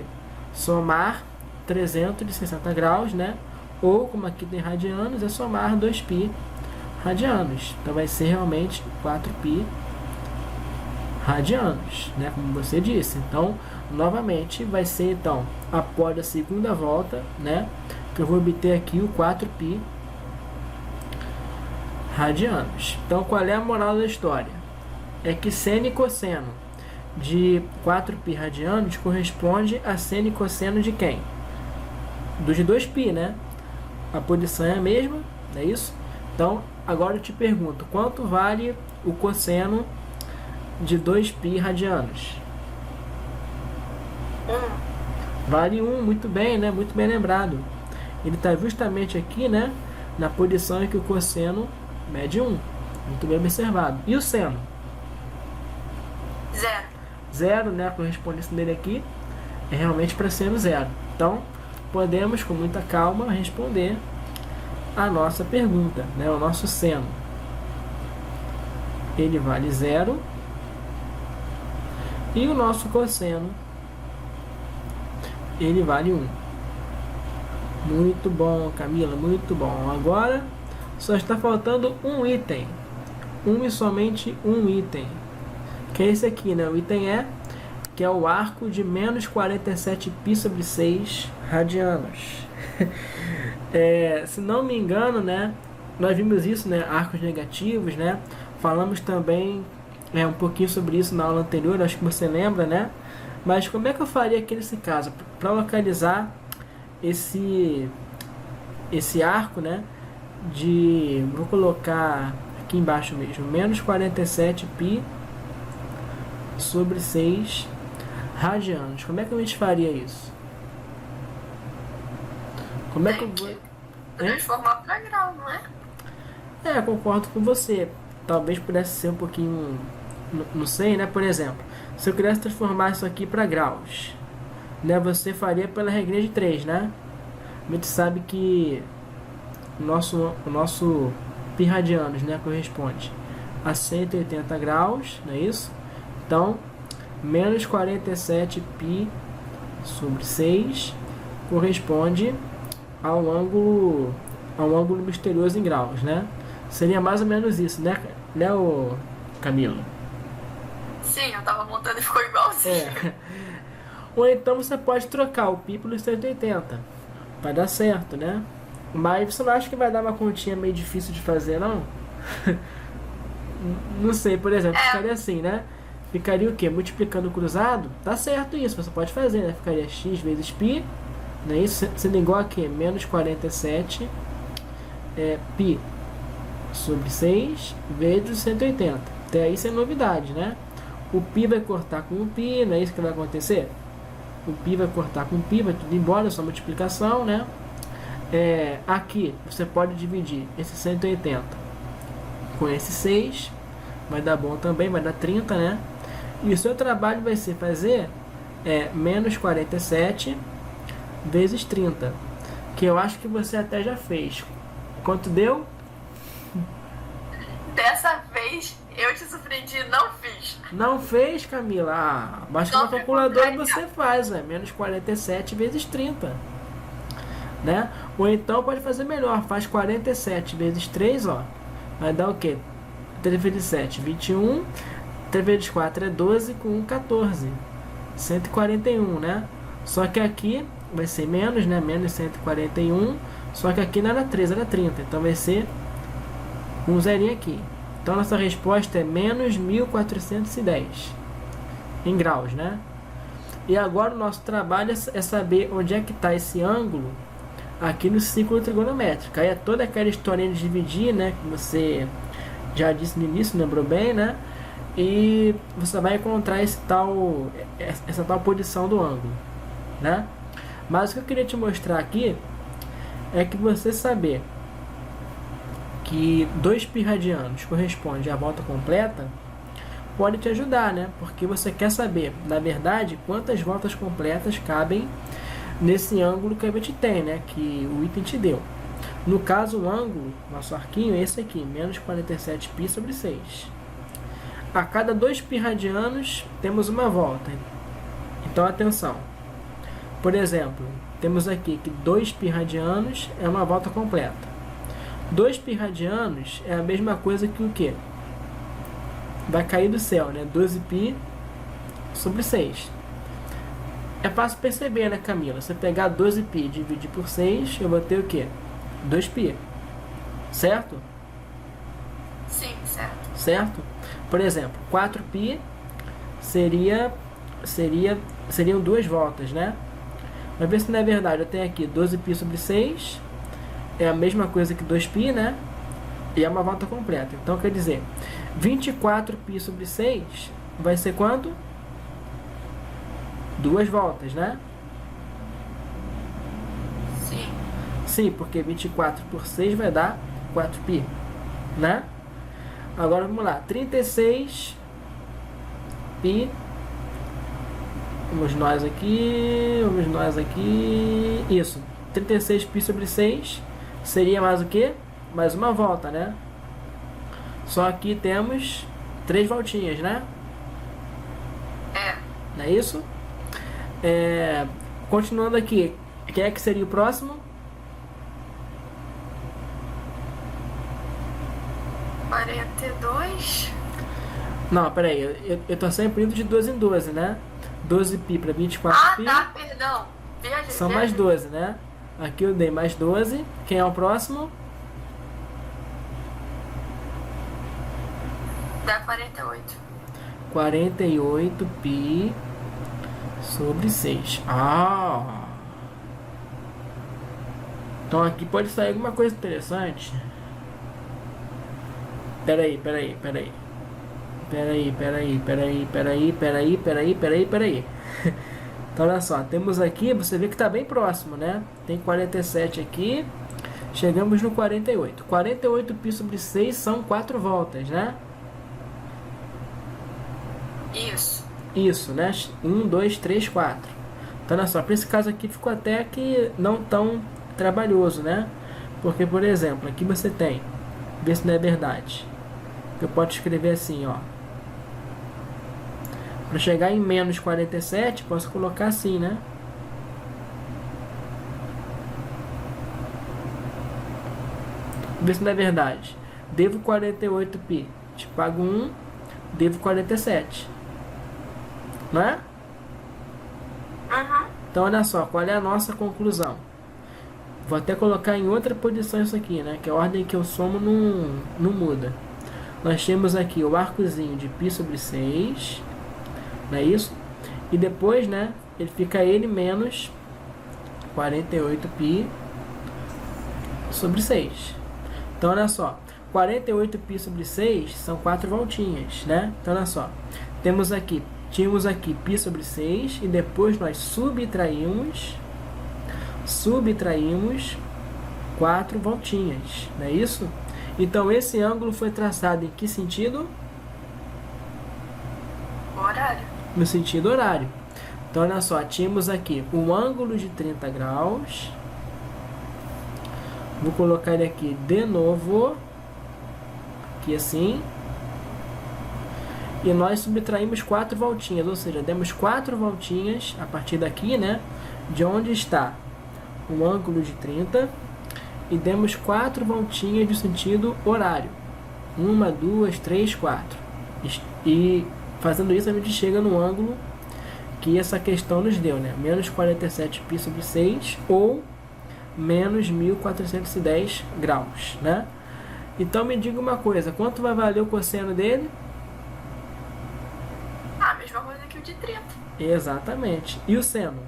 Somar 360 graus, né? Ou, como aqui tem radianos, é somar 2π radianos. Então vai ser realmente 4π radianos, né? Como você disse. Então, novamente, vai ser então, após a segunda volta, né? Que eu vou obter aqui o 4π radianos. Então, qual é a moral da história? É que seno e cosseno de 4π radianos corresponde a seno e cosseno de quem? Dos de 2π, né? A posição é a mesma, não é isso? Então, agora eu te pergunto, quanto vale o cosseno de 2π radianos? Vale 1, muito bem, né? Muito bem lembrado. Ele está justamente aqui, né? Na posição em que o cosseno mede 1. Muito bem observado. E o seno? 0. 0, né? A correspondência dele aqui é realmente para seno 0. Então, podemos com muita calma responder a nossa pergunta, né? O nosso seno, ele vale 0, e o nosso cosseno, ele vale 1. Muito bom, Camila, muito bom. Agora só está faltando um item, e somente um item, que é esse aqui, né? O item E, que é o arco de menos 47π sobre 6 radianos. Se não me engano, né? Nós vimos isso, né? Arcos negativos, né? Falamos também um pouquinho sobre isso na aula anterior, acho que você lembra, né? Mas como é que eu faria aqui nesse caso? Para localizar esse arco, né? Vou colocar aqui embaixo mesmo, menos 47π sobre 6 radianos. Como é que a gente faria isso? Como é que eu vou transformar para grau, não é? Concordo com você. Talvez pudesse ser um pouquinho, não sei, né? Por exemplo, se eu quisesse transformar isso aqui para graus, né? Você faria pela regrinha de 3, né? A gente sabe que o nosso π radianos, né, corresponde a 180 graus, não é isso? Então, menos 47π sobre 6 corresponde ao ângulo misterioso em graus, né? Seria mais ou menos isso, né, Camila? Sim, eu tava montando e ficou igualzinho. Ou então você pode trocar o π pelo 180. Vai dar certo, né? Mas você não acha que vai dar uma continha meio difícil de fazer, não? Não sei, por exemplo, ficaria assim, né? ficaria o quê? Multiplicando o cruzado, tá certo isso, você pode fazer, né? Ficaria x vezes π, né? Isso sendo igual a quê? Menos 47 π sobre 6 vezes 180. Até aí sem novidade, né? O π vai cortar com o π, não é isso que vai acontecer? O π vai cortar com o π, vai tudo embora, é só multiplicação, né? Aqui você pode dividir esse 180 com esse 6, vai dar bom também, vai dar 30, né? E o seu trabalho vai ser fazer menos 47 vezes 30, que eu acho que você até já fez. Quanto deu? Dessa vez eu te surpreendi, não fiz. Não fez, Camila? Ah, baixa na calculadora e você faz, menos 47 vezes 30. Né? Ou então pode fazer melhor, faz 47 vezes 3, ó, vai dar o quê? 3 vezes 7, 21, 3 vezes 4 é 12, com 1, 14, 141, né? Só que aqui vai ser menos, né? Menos 141, só que aqui não era 13, era 30, então vai ser um zerinho aqui. Então nossa resposta é menos 1410 em graus, né? E agora o nosso trabalho é saber onde é que está esse ângulo aqui no círculo trigonométrico. Aí é toda aquela historinha de dividir, né? Que você já disse no início, lembrou bem, né? E você vai encontrar essa tal posição do ângulo, né? Mas o que eu queria te mostrar aqui é que você saber que 2π radianos corresponde à volta completa pode te ajudar, né? Porque você quer saber, na verdade, quantas voltas completas cabem nesse ângulo que a gente tem, né? Que o item te deu. No caso, o ângulo, nosso arquinho, é esse aqui, menos 47π sobre 6. A cada 2π radianos, temos uma volta. Então, atenção. Por exemplo, temos aqui que 2π radianos é uma volta completa. 2π radianos é a mesma coisa que o quê? Vai cair do céu, né? 12π sobre 6. É fácil perceber, né, Camila? Se eu pegar 12π e dividir por 6, eu vou ter o quê? 2π. Certo? Sim, certo. Certo? Por exemplo, 4π seriam 2 voltas, né? Vamos ver se não é verdade. Eu tenho aqui 12π sobre 6. É a mesma coisa que 2π, né? E é uma volta completa. Então, quer dizer, 24π sobre 6 vai ser quanto? 2 voltas, né? Sim. Sim, porque 24 por 6 vai dar 4π, né? Agora, vamos lá. 36π. Vamos nós aqui. Isso. 36π sobre 6 seria mais o quê? Mais uma volta, né? Só aqui temos 3 voltinhas, né? Não é isso? Continuando aqui, quem é que seria o próximo? 42. Não, peraí, eu tô sempre indo de 12 em 12, né? 12π para 24π. Ah, tá, perdão. São mais 12, né? Aqui eu dei mais 12. Quem é o próximo? Dá 48. 48π sobre 6. Então aqui pode sair alguma coisa interessante. Peraí. Então olha só, temos aqui, você vê que está bem próximo, né? Tem 47 aqui, chegamos no 48. 48π sobre 6 são 4 voltas, né? Isso, né? 1, 2, 3, 4. Então olha só, para esse caso aqui ficou até que não tão trabalhoso, né? Porque, por exemplo, aqui você tem, vê se não é verdade. Eu posso escrever assim, ó. Para chegar em menos 47, posso colocar assim, né? Vê se não é verdade. Devo 48π. Te pago 1, devo 47. Não é? Uhum. Então, olha só, qual é a nossa conclusão? Vou até colocar em outra posição isso aqui, né? Que a ordem que eu somo não muda. Nós temos aqui o arcozinho de π sobre 6. não é isso? E depois, né, ele fica ele menos 48π sobre 6. Então, olha só, 48π sobre 6 são 4 voltinhas, né? Então, olha só, tínhamos aqui π sobre 6 e depois nós subtraímos 4 voltinhas, não é isso? Então, esse ângulo foi traçado em que sentido? Horário. No sentido horário. Então, olha só, tínhamos aqui um ângulo de 30 graus. Vou colocar ele aqui de novo. Aqui assim. E nós subtraímos 4 voltinhas, ou seja, demos 4 voltinhas a partir daqui, né? De onde está o ângulo de 30. E demos 4 voltinhas de sentido horário. 1, 2, 3, 4. E fazendo isso a gente chega no ângulo que essa questão nos deu, né? Menos 47π sobre 6 ou menos 1410 graus, né? Então me diga uma coisa, quanto vai valer o cosseno dele? A mesma coisa que o de 30. Exatamente. E o seno?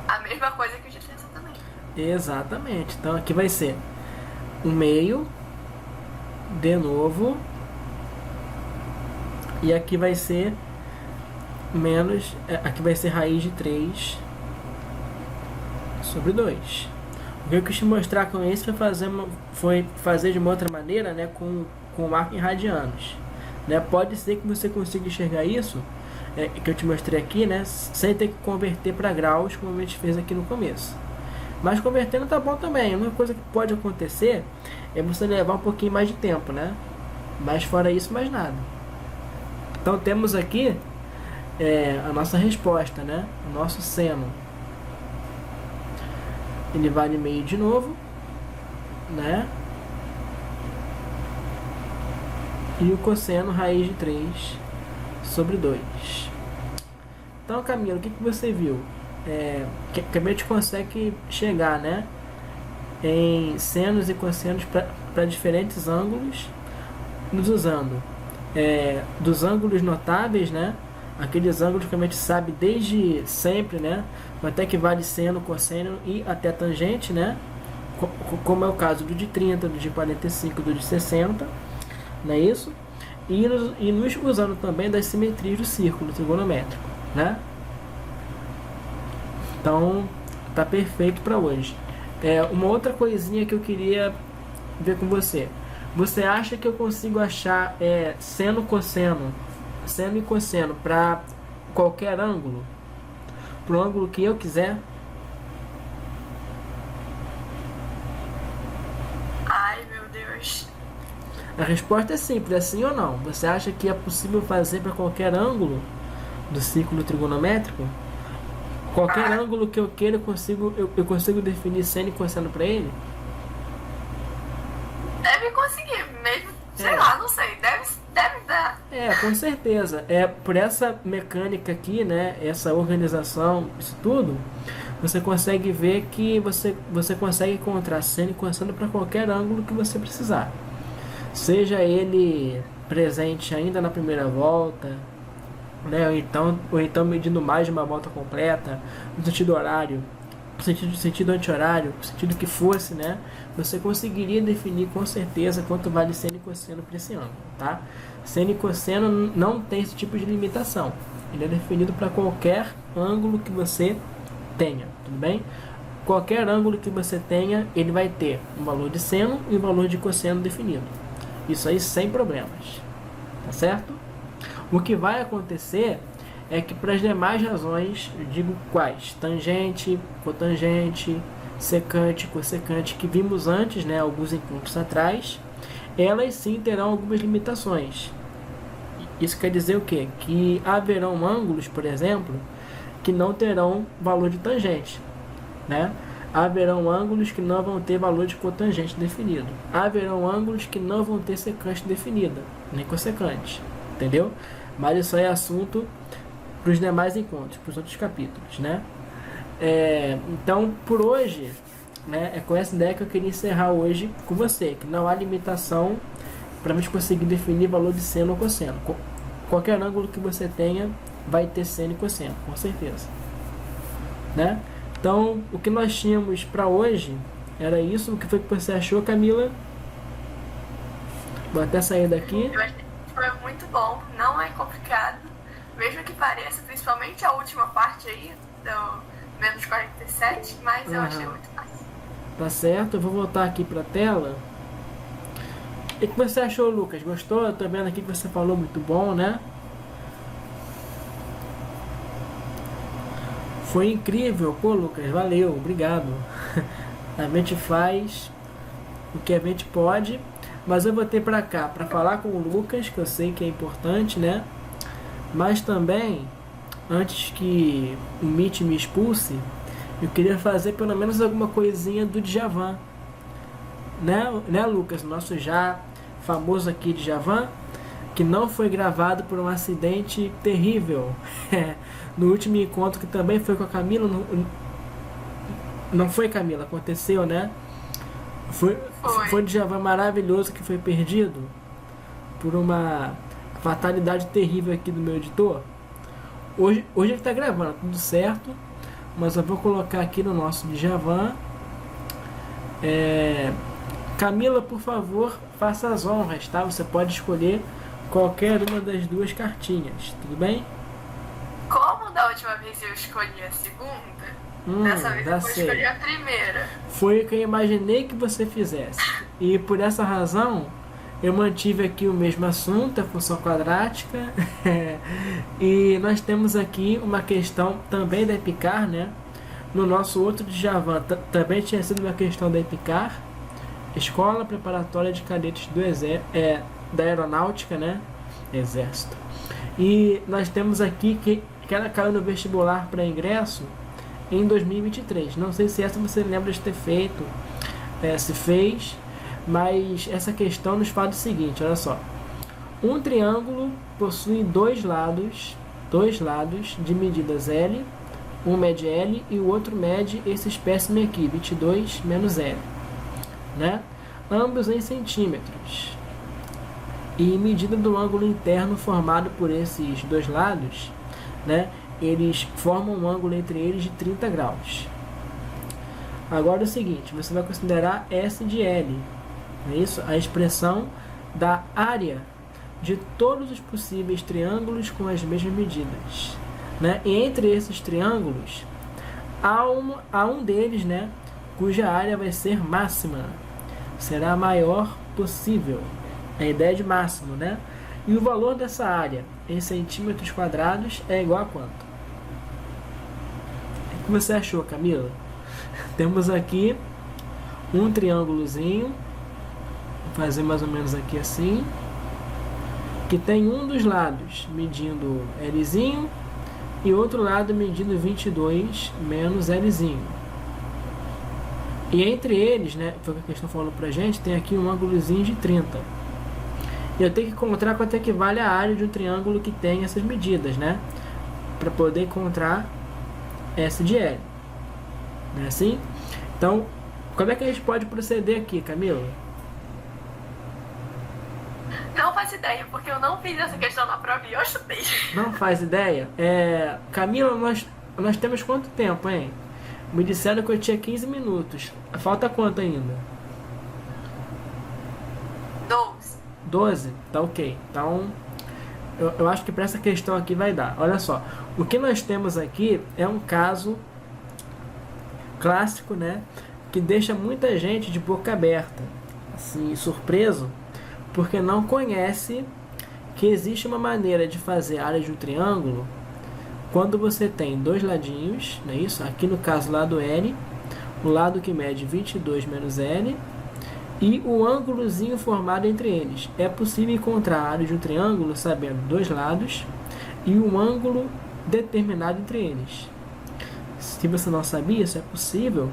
A mesma coisa que o de 30 também. Exatamente. Então aqui vai ser 1/2 de novo. E aqui vai ser menos... Aqui vai ser raiz de 3 sobre 2. O que eu quis te mostrar com isso foi fazer de uma outra maneira, né? Com o arco em radianos. Né? Pode ser que você consiga enxergar isso, que eu te mostrei aqui, né? Sem ter que converter para graus, como a gente fez aqui no começo. Mas convertendo tá bom também. A única coisa que pode acontecer é você levar um pouquinho mais de tempo, né? Mas fora isso, mais nada. Então temos aqui a nossa resposta, né? O nosso seno. Ele vale meio de novo, né? E o cosseno raiz de 3 sobre 2. Então, Camila, o que você viu? Que a gente consegue chegar, né? Em senos e cossenos para diferentes ângulos, nos usando dos ângulos notáveis, né? Aqueles ângulos que a gente sabe desde sempre, né? Até que vale seno, cosseno e até tangente, né? Como é o caso do de 30, do de 45, do de 60, não é isso? E nos usando também das simetrias do círculo trigonométrico, né? Então, tá perfeito para hoje. Uma outra coisinha que eu queria ver com você. Você acha que eu consigo achar seno, cosseno, seno e cosseno para qualquer ângulo? Para o ângulo que eu quiser? Ai, meu Deus. A resposta é simples, é sim ou não. Você acha que é possível fazer para qualquer ângulo do círculo trigonométrico? Qualquer ângulo que eu queira, eu consigo definir seno e cosseno para ele? Deve conseguir, mesmo, sei lá, não sei, deve dar. Com certeza. Por essa mecânica aqui, né, essa organização, isso tudo, você consegue ver que você consegue encontrar seno e cosseno para qualquer ângulo que você precisar. Seja ele presente ainda na primeira volta, né, ou então medindo mais de uma volta completa, no sentido horário, sentido anti-horário, sentido que fosse, né? Você conseguiria definir com certeza quanto vale seno e cosseno para esse ângulo, tá? Seno e cosseno não tem esse tipo de limitação. Ele é definido para qualquer ângulo que você tenha, tudo bem? Qualquer ângulo que você tenha, ele vai ter um valor de seno e um valor de cosseno definido. Isso aí sem problemas, tá certo? O que vai acontecer é que para as demais razões, eu digo quais? Tangente, cotangente, secante, cossecante, que vimos antes, né, alguns encontros atrás, elas sim terão algumas limitações. Isso quer dizer o quê? Que haverão ângulos, por exemplo, que não terão valor de tangente, né? Haverão ângulos que não vão ter valor de cotangente definido. Haverão ângulos que não vão ter secante definida, nem cossecante, entendeu? Mas isso aí é assunto para os demais encontros, para os outros capítulos, né? Então, por hoje, né, é com essa ideia que eu queria encerrar hoje com você, que não há limitação para a gente conseguir definir valor de seno ou cosseno. qualquer ângulo que você tenha vai ter seno e cosseno, com certeza, né? Então, o que nós tínhamos para hoje era isso. O que foi que você achou, Camila? Vou até sair daqui. Eu achei que foi muito bom, não é complicado, mesmo que pareça, principalmente a última parte aí, do menos 47, mas eu achei muito fácil. Tá certo, eu vou voltar aqui para a tela. O que você achou, Lucas? Gostou? Eu tô vendo aqui que você falou muito bom, né? Foi incrível. Pô, Lucas, valeu, obrigado. A gente faz o que a gente pode, mas eu voltei para cá para falar com o Lucas, que eu sei que é importante, né? Mas também, antes que o Meet me expulse, eu queria fazer pelo menos alguma coisinha do Djavan, né, Lucas? Nosso já famoso aqui Djavan, que não foi gravado por um acidente terrível. No último encontro, que também foi com a Camila, não foi, Camila? Aconteceu, né? Foi um Djavan maravilhoso que foi perdido por uma fatalidade terrível aqui do meu editor. Hoje ele está gravando, tudo certo, mas eu vou colocar aqui no nosso Djavan. Camila, por favor, faça as honras, tá? Você pode escolher qualquer uma das duas cartinhas, tudo bem? Como da última vez eu escolhi a segunda, dessa vez eu vou escolher a primeira. Foi o que eu imaginei que você fizesse. E por essa razão, eu mantive aqui o mesmo assunto, a função quadrática. E nós temos aqui uma questão também da Epicar, né? No nosso outro Djavan também tinha sido uma questão da Epicar, Escola Preparatória de Cadetes da Aeronáutica, né? Exército. E nós temos aqui que ela caiu no vestibular para ingresso em 2023. Não sei se essa você lembra de ter feito, se fez, mas essa questão nos fala o seguinte, olha só. Um triângulo possui dois lados de medidas L, um mede L e o outro mede esse espécime aqui, 22 menos L, né? Ambos em centímetros. E medida do ângulo interno formado por esses dois lados, né? Eles formam um ângulo entre eles de 30 graus. Agora é o seguinte, você vai considerar S de L, não é isso? A expressão da área de todos os possíveis triângulos com as mesmas medidas, né? E entre esses triângulos há um deles, né, cuja área vai ser máxima, será a maior possível. A ideia de máximo, né? E o valor dessa área em centímetros quadrados é igual a quanto? O que você achou, Camila? Temos aqui um triângulozinho, vou fazer mais ou menos aqui assim, que tem um dos lados medindo Lzinho e outro lado medindo 22 menos Lzinho. E entre eles, né, foi o que a questão falou pra gente, tem aqui um ângulozinho de 30. E eu tenho que encontrar quanto equivale a área de um triângulo que tem essas medidas, né? Para poder encontrar S de L. Não é assim? Então, como é que a gente pode proceder aqui, Camila? Não faço ideia, porque eu não fiz essa questão na prova e eu chutei. Não faz ideia? Camila, nós temos quanto tempo, hein? Me disseram que eu tinha 15 minutos. Falta quanto ainda? 12? Tá ok. Então, eu acho que para essa questão aqui vai dar. Olha só. O que nós temos aqui é um caso clássico, né? Que deixa muita gente de boca aberta, assim, surpreso, porque não conhece que existe uma maneira de fazer a área de um triângulo quando você tem dois ladinhos, não é isso? Aqui no caso, lado L, o lado que mede 22 menos L, e o ângulozinho formado entre eles. É possível encontrar a área de um triângulo sabendo dois lados e um ângulo determinado entre eles. Se você não sabia, isso é possível.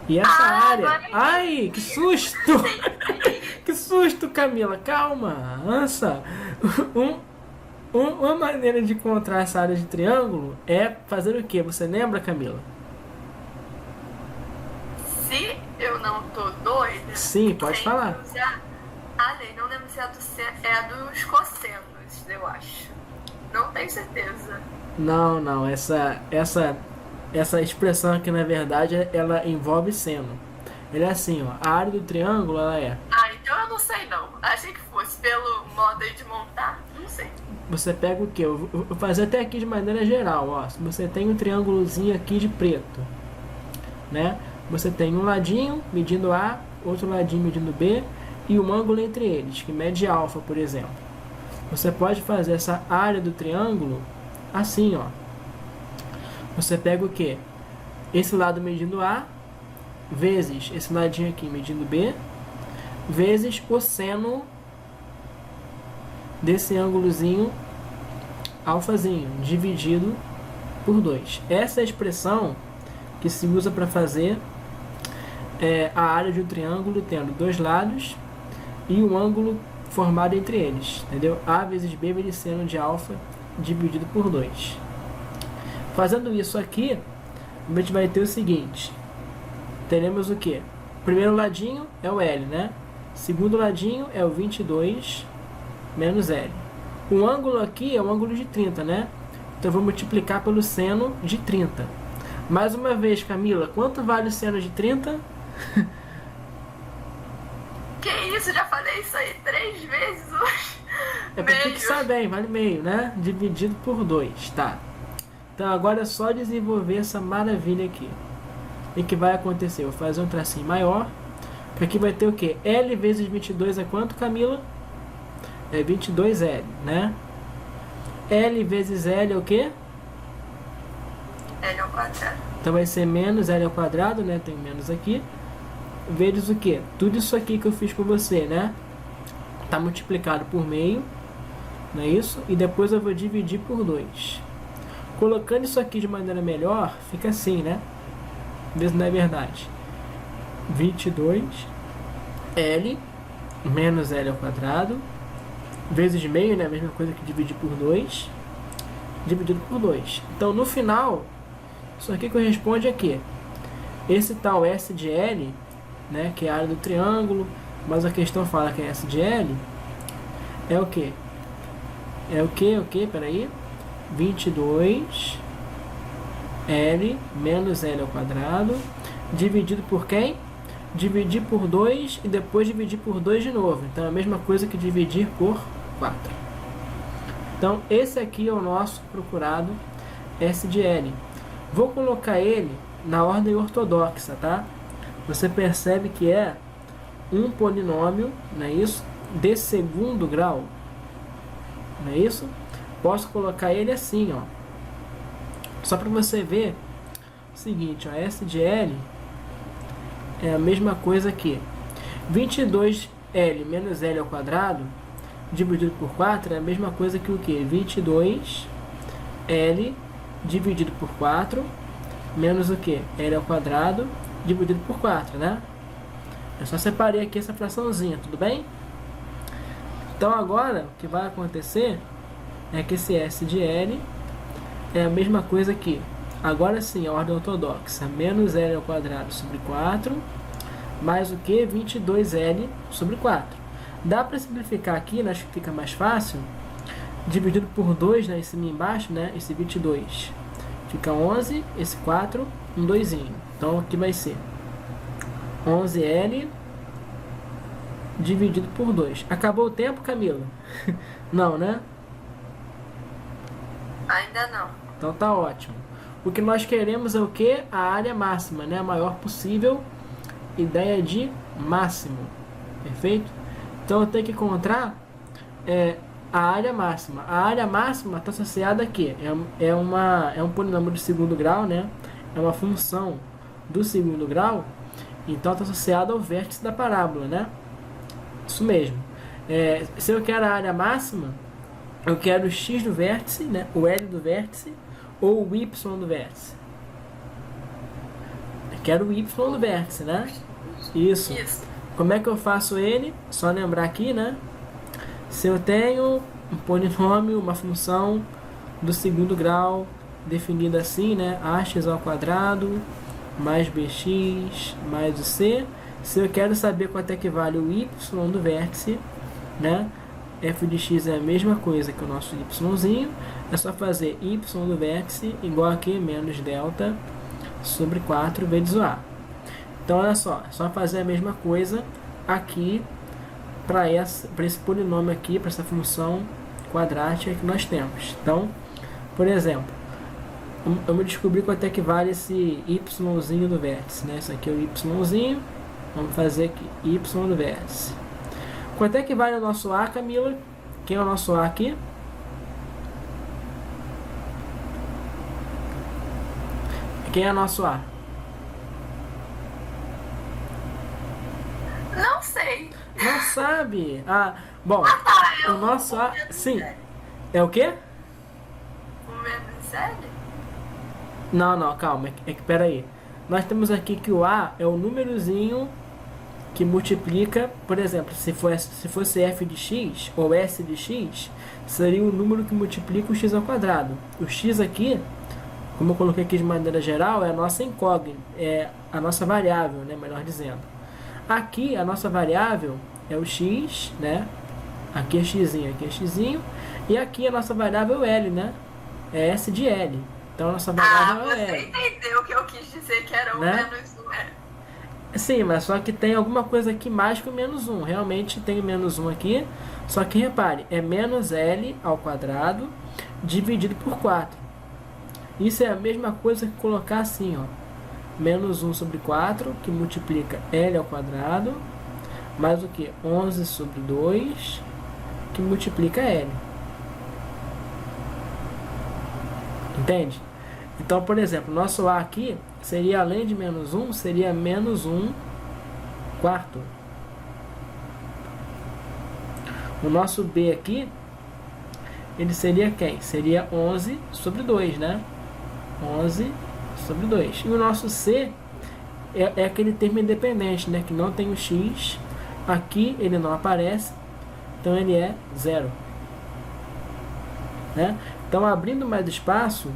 E essa área... Ai, que susto! Que susto, Camila! Calma, ansa. Uma maneira de encontrar essa área de triângulo é fazer o quê? Você lembra, Camila? Se eu não tô doida... Sim, pode falar. Não lembro se é a dos cossenos, eu acho. tem certeza. Não. Essa expressão aqui, na verdade, ela envolve seno. Ele é assim, ó. A área do triângulo, ela é... Ah, então eu não sei não. Achei que fosse pelo modo aí de montar. Não sei. Você pega o quê? Eu vou fazer até aqui de maneira geral, ó. Se você tem um triângulozinho aqui de preto, né? Você tem um ladinho medindo A, outro ladinho medindo B e um ângulo entre eles, que mede alfa, por exemplo. Você pode fazer essa área do triângulo assim, ó. Você pega o quê? Esse lado medindo A, vezes esse ladinho aqui medindo B, vezes o seno desse ângulozinho alfazinho, dividido por 2. Essa é a expressão que se usa para fazer a área de um triângulo tendo dois lados e um ângulo formado entre eles, entendeu? A vezes B vezes seno de alfa dividido por 2. Fazendo isso aqui, a gente vai ter o seguinte: teremos o que? Primeiro ladinho é o L, né? Segundo ladinho é o 22 menos L. O ângulo aqui é o ângulo de 30, né? Então eu vou multiplicar pelo seno de 30. Mais uma vez, Camila, quanto vale o seno de 30? Que isso? Já falei isso aí 3 vezes hoje. É pra fixar bem, vale meio, né? Dividido por 2, tá? Então agora é só desenvolver essa maravilha aqui. O que vai acontecer? Eu vou fazer um tracinho maior. Que aqui vai ter o quê? L vezes 22 é quanto, Camila? É 22L, né? L vezes L é o quê? L ao quadrado. Então vai ser menos L ao quadrado, né? Tem menos aqui. Vezes o quê? Tudo isso aqui que eu fiz com você, né? Tá multiplicado por meio, não é isso? E depois eu vou dividir por 2. Colocando isso aqui de maneira melhor, fica assim, né? Mesmo não é verdade. 22L menos L ao quadrado vezes meio, né? A mesma coisa que dividir por 2 dividido por 2. Então no final, isso aqui corresponde a quê? Esse tal S de L, né? Que é a área do triângulo, mas a questão fala que é S de L é o quê? É o quê? Peraí. 22L menos L ao quadrado dividido por quem? Dividir por 2 e depois dividir por 2 de novo. Então é a mesma coisa que dividir por 4. Então esse aqui é o nosso procurado S de L. Vou colocar ele na ordem ortodoxa, tá? Você percebe que é um polinômio, não é isso? De segundo grau, não é isso? Posso colocar ele assim, ó. Só para você ver o seguinte, ó, S de L é a mesma coisa aqui. 22L menos L ao quadrado dividido por 4 é a mesma coisa que o que? 22L dividido por 4 menos o que? L ao quadrado dividido por 4, né? Eu só separei aqui essa fraçãozinha, tudo bem? Então agora o que vai acontecer é que esse S de L é a mesma coisa aqui. Agora sim, a ordem ortodoxa. Menos L ao quadrado sobre 4, mais o que? 22L sobre 4. Dá para simplificar aqui, né? Acho que fica mais fácil. Dividido por 2, né? Em cima e embaixo, né? Esse 22. Fica 11, esse 4, um 2. Então aqui vai ser 11L dividido por 2. Acabou o tempo, Camila? Não, né? Ainda não. Então tá ótimo. O que nós queremos é o que? A área máxima, né? A maior possível. Ideia de máximo. Perfeito? Então eu tenho que encontrar a área máxima. A área máxima está associada a quê? É um polinômio de segundo grau, né? É uma função do segundo grau. Então está associada ao vértice da parábola, né? Isso mesmo. Se eu quero a área máxima, eu quero o x do vértice, né? O L do vértice, ou o y do vértice. Eu quero o y do vértice, né? Isso. Como é que eu faço ele? Só lembrar aqui, né? Se eu tenho um polinômio, uma função do segundo grau definida assim, né? Ax ao quadrado mais bx mais o c. Se eu quero saber quanto é que vale o y do vértice, né? f de x é a mesma coisa que o nosso yzinho. É só fazer y do vértice igual a quê? Menos delta sobre 4 vezes o a. Então, olha só, é só fazer a mesma coisa aqui para esse polinômio aqui, para essa função quadrática que nós temos. Então, por exemplo, eu vou descobrir quanto é que vale esse yzinho do vértice, né? Isso aqui é o yzinho. Vamos fazer aqui, y do vértice. Quanto é que vale o nosso a, Camila? Quem é o nosso a aqui? Quem é o nosso a? Não sei. Não sabe? Ah, bom, o nosso a... Sim. É o quê? O menos L? Não, calma. É que, peraí. Nós temos aqui que o a é o númerozinho que multiplica, por exemplo, se fosse f de x ou s de x, seria o número que multiplica o x ao quadrado. O x aqui, como eu coloquei aqui de maneira geral, é a nossa incógnita, é a nossa variável, né, melhor dizendo. Aqui, a nossa variável é o x, né? Aqui é xzinho, aqui é xzinho. E aqui a nossa variável é L, né? É S de L. Então a nossa variável é L. Você entendeu o que eu quis dizer, que era o né? menos 1, né? Sim, mas só que tem alguma coisa aqui mais que o menos 1. Realmente tem o menos 1 aqui. Só que repare, é menos L ao quadrado dividido por 4. Isso é a mesma coisa que colocar assim, ó. Menos 1 sobre 4, que multiplica L ao quadrado, mais o que? 11 sobre 2, que multiplica L. Entende? Então, por exemplo, nosso A aqui seria, além de menos 1, seria menos 1 quarto. O nosso B aqui, ele seria quem? Seria 11 sobre 2, né? 11 sobre 2. E o nosso C é aquele termo independente, né? Que não tem o x. Aqui ele não aparece, então ele é 0. Né? Então, abrindo mais espaço,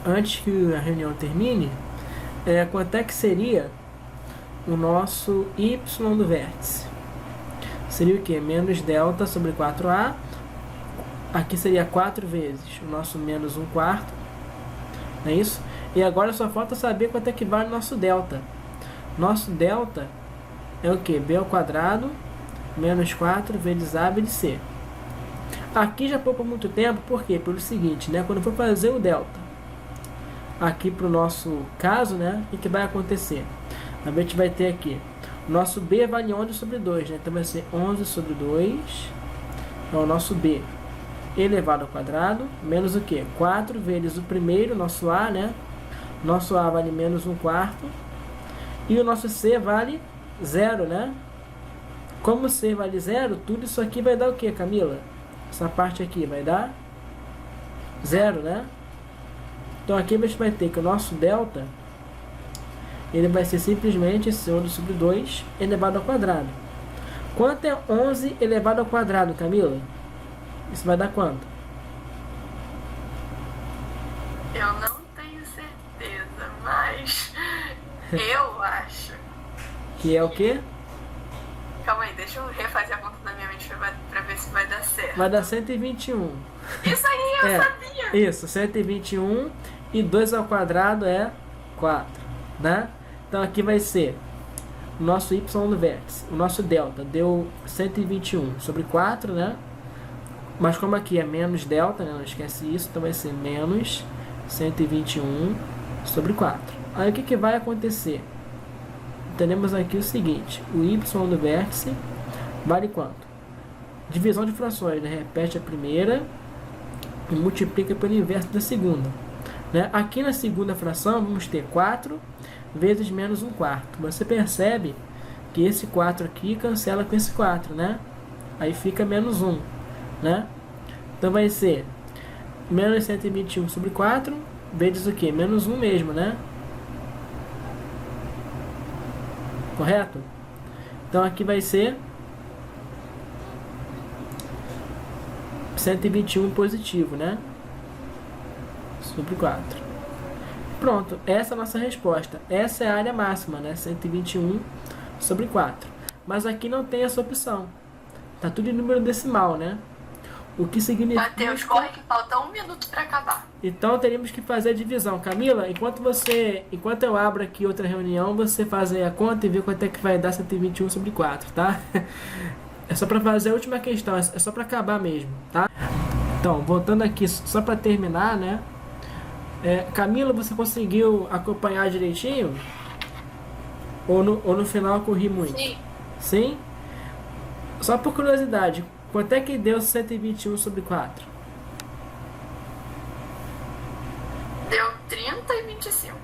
antes que a reunião termine, quanto é que seria o nosso y do vértice? Seria o que? Menos delta sobre 4a. Aqui seria 4 vezes o nosso menos 1 quarto. Não é isso? E agora só falta saber quanto é que vale o nosso delta. Nosso delta é o que? B ao quadrado menos 4 vezes a vezes c. Aqui já poupa muito tempo, por quê? Pelo seguinte, né? Quando for fazer o delta aqui para o nosso caso, né? O que vai acontecer? A gente vai ter aqui, o nosso B vale 11 sobre 2, né? Então vai ser 11 sobre 2, é o nosso B elevado ao quadrado, menos o que? 4 vezes o primeiro, nosso A, né? Nosso A vale menos 1 quarto, e o nosso C vale 0, né? Como C vale 0, tudo isso aqui vai dar o que, Camila? Essa parte aqui vai dar 0, né? Então aqui a gente vai ter que o nosso delta, ele vai ser simplesmente esse 11 sobre 2 elevado ao quadrado. Quanto é 11 elevado ao quadrado, Camila? Isso vai dar quanto? Eu não tenho certeza, mas eu acho. Que é o quê? Calma aí, deixa eu refazer a conta na minha mente pra ver se vai dar certo. Vai dar 121. Isso aí, eu sabia! Isso, 121 e 2 ao quadrado é 4, né? Então aqui vai ser o nosso y no vértice. O nosso delta deu 121 sobre 4, né? Mas como aqui é menos delta, né? Não esquece isso, então vai ser menos 121 sobre 4. Aí o que vai acontecer? Teremos aqui o seguinte, o y do vértice vale quanto? Divisão de frações, né? Repete a primeira e multiplica pelo inverso da segunda. Né? Aqui na segunda fração vamos ter 4 vezes menos 1 quarto. Você percebe que esse 4 aqui cancela com esse 4, né? Aí fica menos 1, né? Então vai ser menos 121 sobre 4 vezes o que? Menos 1 mesmo, né? Correto? Então aqui vai ser 121 positivo, né? Sobre 4. Pronto, essa é a nossa resposta. Essa é a área máxima, né? 121 sobre 4. Mas aqui não tem essa opção. Tá tudo em número decimal, né? O que significa... Matheus, corre que falta 1 minuto para acabar. Então teríamos que fazer a divisão. Camila, enquanto eu abro aqui outra reunião, você faz aí a conta e vê quanto é que vai dar 121 sobre 4, tá? É só para fazer a última questão, é só para acabar mesmo, tá? Então, voltando aqui, só para terminar, né? Camila, você conseguiu acompanhar direitinho? Ou no final eu corri muito? Sim. Sim? Só por curiosidade, quanto é que deu 121 sobre 4? Deu 30 e 25.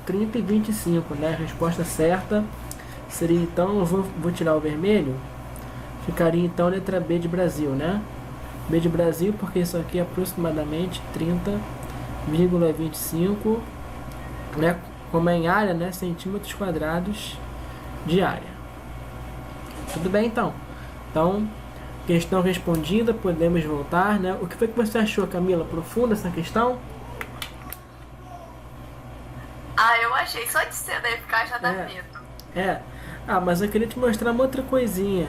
30 e 25, né? A resposta certa seria então, eu vou tirar o vermelho, ficaria então a letra B de Brasil, né? B de Brasil, porque isso aqui é aproximadamente 30,25, né? Como é em área, né? Centímetros quadrados de área. Tudo bem, então? Então, questão respondida, podemos voltar, né? O que foi que você achou, Camila? Profunda essa questão? Eu achei. Só de ser da ficar já dá medo. Mas eu queria te mostrar uma outra coisinha.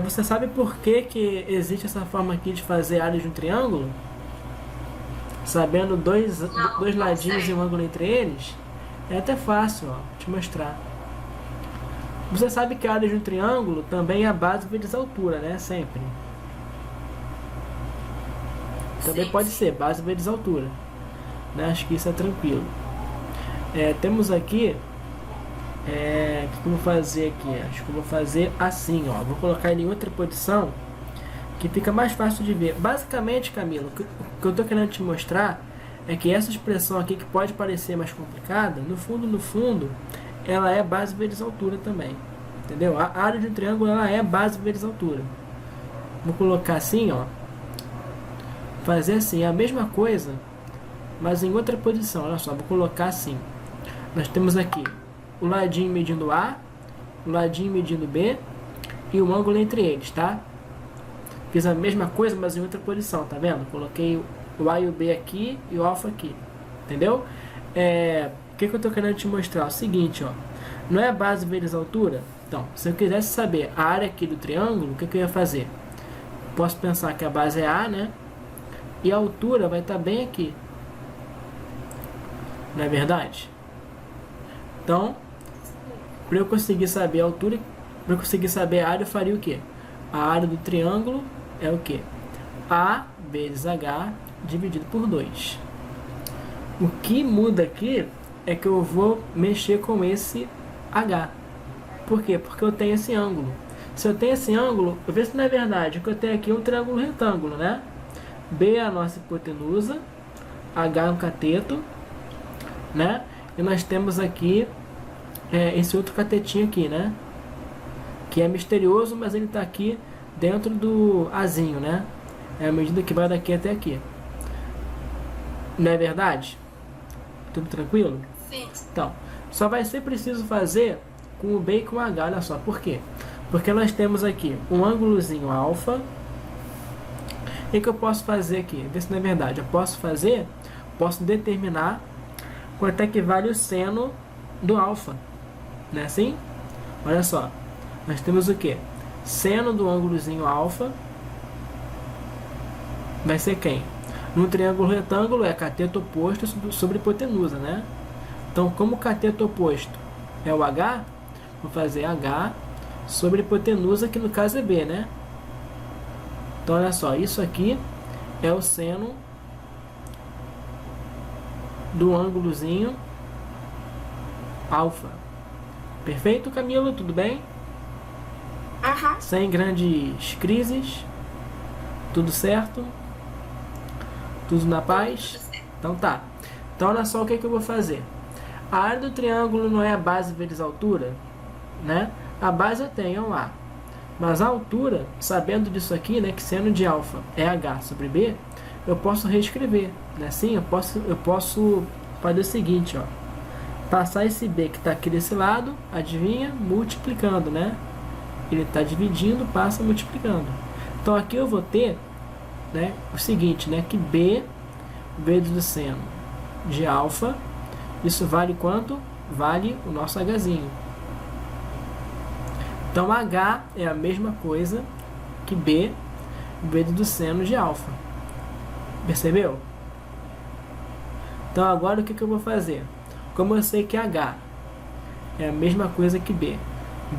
Você sabe por que existe essa forma aqui de fazer área de um triângulo? Sabendo dois ladinhos e um ângulo entre eles? É até fácil, ó, te mostrar. Você sabe que a área de um triângulo também é a base vezes a altura, né? Sempre. Também pode ser base vezes a altura, né? Acho que isso é tranquilo. Temos aqui... o que eu vou fazer aqui? Acho que eu vou fazer assim, ó. Vou colocar ele em outra posição que fica mais fácil de ver. Basicamente, Camila, o que eu estou querendo te mostrar é que essa expressão aqui, que pode parecer mais complicada, no fundo, ela é base vezes altura também. Entendeu? A área de um triângulo, ela é base vezes altura. Vou colocar assim, ó. Fazer assim, a mesma coisa, mas em outra posição. Olha só, vou colocar assim. Nós temos aqui o ladinho medindo A, o ladinho medindo B e o ângulo entre eles, tá? Fiz a mesma coisa, mas em outra posição, tá vendo? Coloquei o A e o B aqui e o alfa aqui, entendeu? O que eu tô querendo te mostrar? É o seguinte, ó. Não é base vezes altura? Então, se eu quisesse saber a área aqui do triângulo, o que eu ia fazer? Posso pensar que a base é A, né? E a altura vai estar bem aqui. Não é verdade? Então, para eu conseguir saber a altura, para eu conseguir saber a área, eu faria o quê? A área do triângulo é o quê? A vezes H dividido por 2. O que muda aqui é que eu vou mexer com esse H. Por quê? Porque eu tenho esse ângulo. Se eu tenho esse ângulo, eu vejo se não é verdade. O que eu tenho aqui é um triângulo retângulo, né? B é a nossa hipotenusa, H é um cateto, né? E nós temos aqui esse outro catetinho aqui, né? Que é misterioso, mas ele está aqui dentro do Azinho, né? É a medida que vai daqui até aqui. Não é verdade? Tudo tranquilo? Sim. Então, só vai ser preciso fazer com o B e com o H, olha só. Por quê? Porque nós temos aqui um ângulozinho alfa. E o que eu posso fazer aqui? Vê se não é verdade. Eu posso determinar quanto é que vale o seno do alfa. Não é assim? Olha só. Nós temos o que? Seno do ângulozinho alfa vai ser quem? No triângulo retângulo é cateto oposto sobre hipotenusa, né? Então, como o cateto oposto é o H, vou fazer H sobre hipotenusa, que no caso é B, né? Então, olha só, isso aqui é o seno do ângulozinho alfa. Perfeito, Camila? Tudo bem? Uhum. Sem grandes crises? Tudo certo? Tudo na paz? Então tá. Então olha só o que eu vou fazer. A área do triângulo não é a base vezes a altura, né? A base eu tenho, é um A. Mas a altura, sabendo disso aqui, né, que seno de alfa é H sobre B, eu posso reescrever, né? Assim, eu posso fazer o seguinte, ó. Passar esse B que está aqui desse lado, adivinha? Multiplicando, né? Ele está dividindo, passa multiplicando. Então aqui eu vou ter, né, o seguinte, né, que B vezes o seno de alfa, isso vale quanto? Vale o nosso Hzinho. Então H é a mesma coisa que B vezes do seno de alfa. Percebeu? Então agora o que eu vou fazer? Como eu sei que H é a mesma coisa que B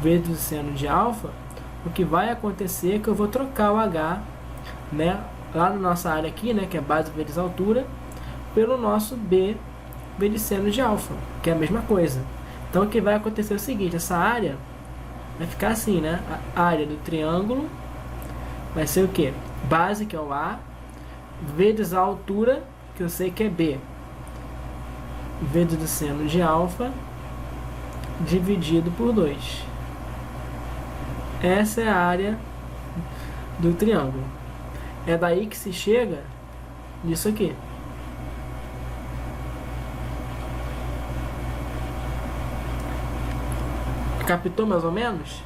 vezes do seno de alfa, o que vai acontecer é que eu vou trocar o H, né, lá na nossa área aqui, né, que é base vezes altura, pelo nosso B vezes seno de alfa, que é a mesma coisa. Então o que vai acontecer é o seguinte, essa área vai ficar assim, né? A área do triângulo vai ser o que? Base, que é o A, vezes a altura, que eu sei que é B, vezes do seno de alfa, dividido por 2. Essa é a área do triângulo. É daí que se chega nisso aqui. Captou mais ou menos?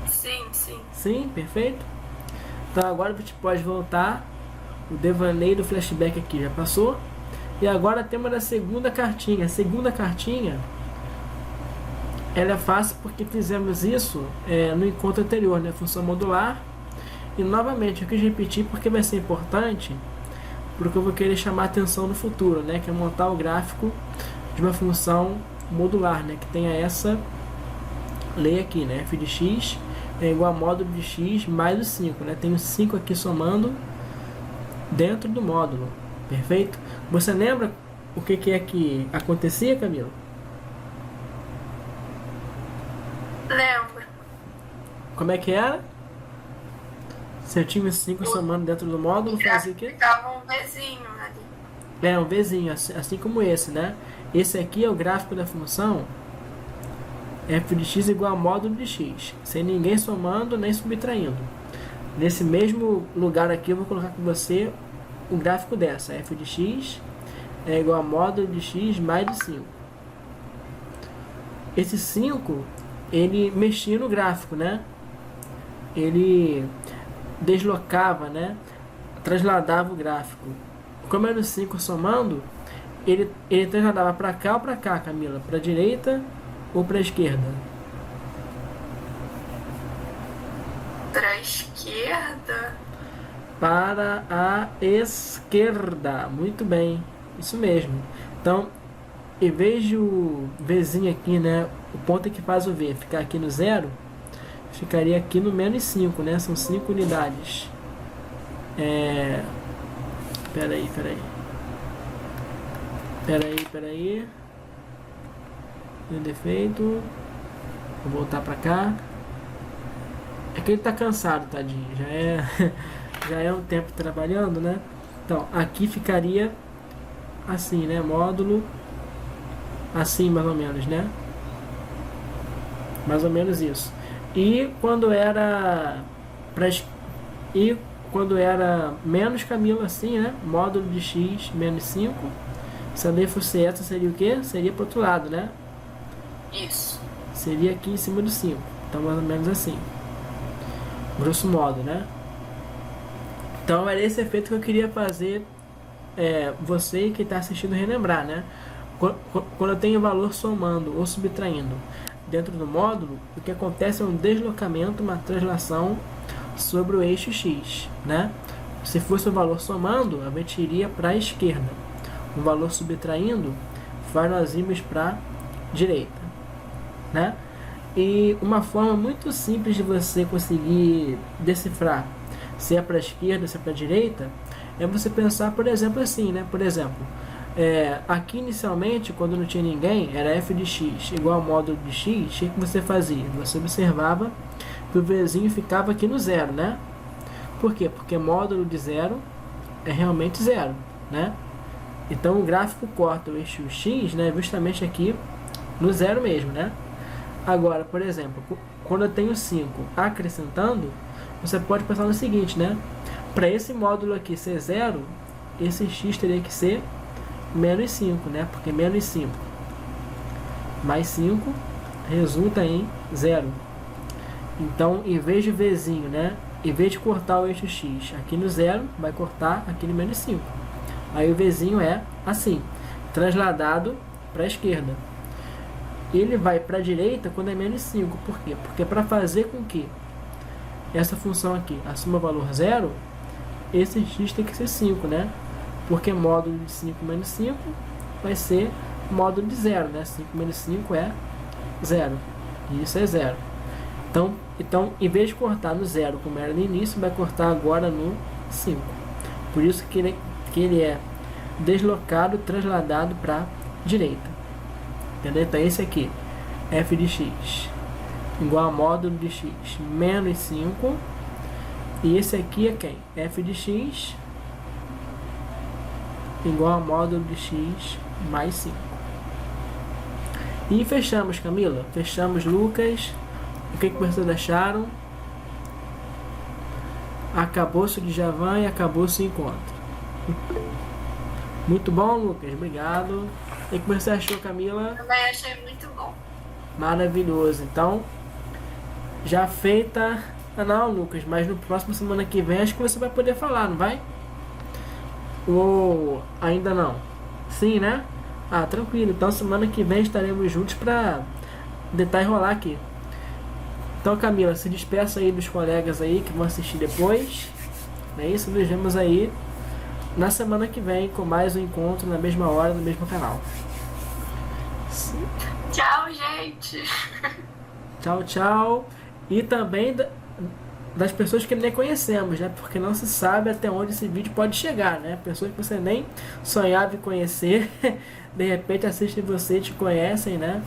Sim, sim. Sim, perfeito. Então agora a gente pode voltar. O devaneio do flashback aqui já passou. E agora temos a segunda cartinha. A segunda cartinha, ela é fácil porque fizemos isso no encontro anterior, né? Função modular. E novamente, eu quis repetir porque vai ser importante, porque eu vou querer chamar a atenção no futuro, né? Que é montar o gráfico de uma função modular, né? Que tenha essa lei aqui, né? F de x é igual a módulo de x mais o 5, né? Tem o 5 aqui somando dentro do módulo, perfeito? Você lembra o que é que acontecia, Camila? Lembro. Como é que era? Se eu tinha os 5 somando dentro do módulo, fazia o quê? Ficava um Vzinho ali. É, um Vzinho, assim como esse, né? Esse aqui é o gráfico da função f de x igual a módulo de x, sem ninguém somando nem subtraindo. Nesse mesmo lugar aqui eu vou colocar com você o gráfico dessa. F de x é igual a módulo de x mais de 5. Esse 5, ele mexia no gráfico, né? Ele deslocava, né? Trasladava o gráfico. Como era o 5 somando, ele trasladava para cá ou para cá, Camila? Para a direita ou para a esquerda? Para a esquerda? Para a esquerda. Muito bem. Isso mesmo. Então, em vez de o Vzinho aqui, né? O ponto que faz o V ficar aqui no 0, ficaria aqui no menos 5, né? São 5 unidades. Peraí. Deu defeito. Vou voltar pra cá. É que ele tá cansado, tadinho. Já é um tempo trabalhando, né? Então, aqui ficaria assim, né? Módulo assim, mais ou menos, né? Mais ou menos isso. E quando era menos, Camilo, assim, né? Módulo de x menos 5. Se a lei fosse essa, seria o quê? Seria pro outro lado, né? Isso. Seria aqui em cima do 5. Então, mais ou menos assim. Grosso modo, né? Então, era esse efeito que eu queria fazer você e quem está assistindo relembrar, né? Quando eu tenho valor somando ou subtraindo dentro do módulo, o que acontece é um deslocamento, uma translação sobre o eixo x, né? Se fosse o valor somando, a gente iria para a esquerda. O valor subtraindo, nós íamos para a direita, né? E uma forma muito simples de você conseguir decifrar se é para a esquerda, se é para a direita, é você pensar, por exemplo, assim, né? Por exemplo, aqui inicialmente, quando não tinha ninguém, era f de x igual ao módulo de x. O que você fazia? Você observava que o Vzinho ficava aqui no 0, né? Por quê? Porque módulo de 0 é realmente 0, né? Então o gráfico corta o eixo x, né? Justamente aqui no 0 mesmo, né? Agora, por exemplo, quando eu tenho 5 acrescentando, você pode pensar no seguinte, né? Para esse módulo aqui ser 0, esse x teria que ser menos 5, né? Porque menos 5 mais 5 resulta em 0. Então, em vez de Vzinho, né? Em vez de cortar o eixo x aqui no 0, vai cortar aqui no menos 5. Aí o Vzinho é assim, trasladado para a esquerda. Ele vai para a direita quando é menos 5. Por quê? Porque para fazer com que essa função aqui assuma valor 0, esse x tem que ser 5, né? Porque módulo de 5 menos 5 vai ser módulo de 0, né? 5 menos 5 é 0. E isso é 0. Então, em vez de cortar no 0, como era no início, vai cortar agora no 5. Por isso que ele é deslocado, trasladado para a direita. Entendeu? Então, esse aqui, f de x, igual a módulo de x menos 5. E esse aqui é quem? F de x igual a módulo de x mais 5. E fechamos, Camila. Fechamos, Lucas. O que vocês acharam? Acabou-se o Djavan e acabou-se o encontro. Muito bom, Lucas. Obrigado. O que você achou, Camila? Também achei muito bom. Maravilhoso. Então, já feita... Não, Lucas, mas no próximo semana que vem acho que você vai poder falar, não vai? Ou ainda não? Sim, né? Ah, tranquilo. Então semana que vem estaremos juntos para tentar enrolar aqui. Então, Camila, se despeça aí dos colegas aí que vão assistir depois. É isso, nos vemos aí na semana que vem com mais um encontro na mesma hora, no mesmo canal. Tchau, gente! Tchau, tchau. E também das pessoas que nem conhecemos, né? Porque não se sabe até onde esse vídeo pode chegar, né? Pessoas que você nem sonhava em conhecer, de repente assistem você e te conhecem, né?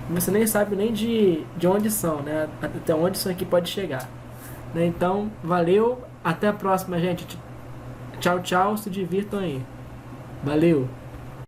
Você nem sabe nem de onde são, né? Até onde isso aqui pode chegar. Né? Então, valeu. Até a próxima, gente. Tchau, tchau. Se divirtam aí. Valeu.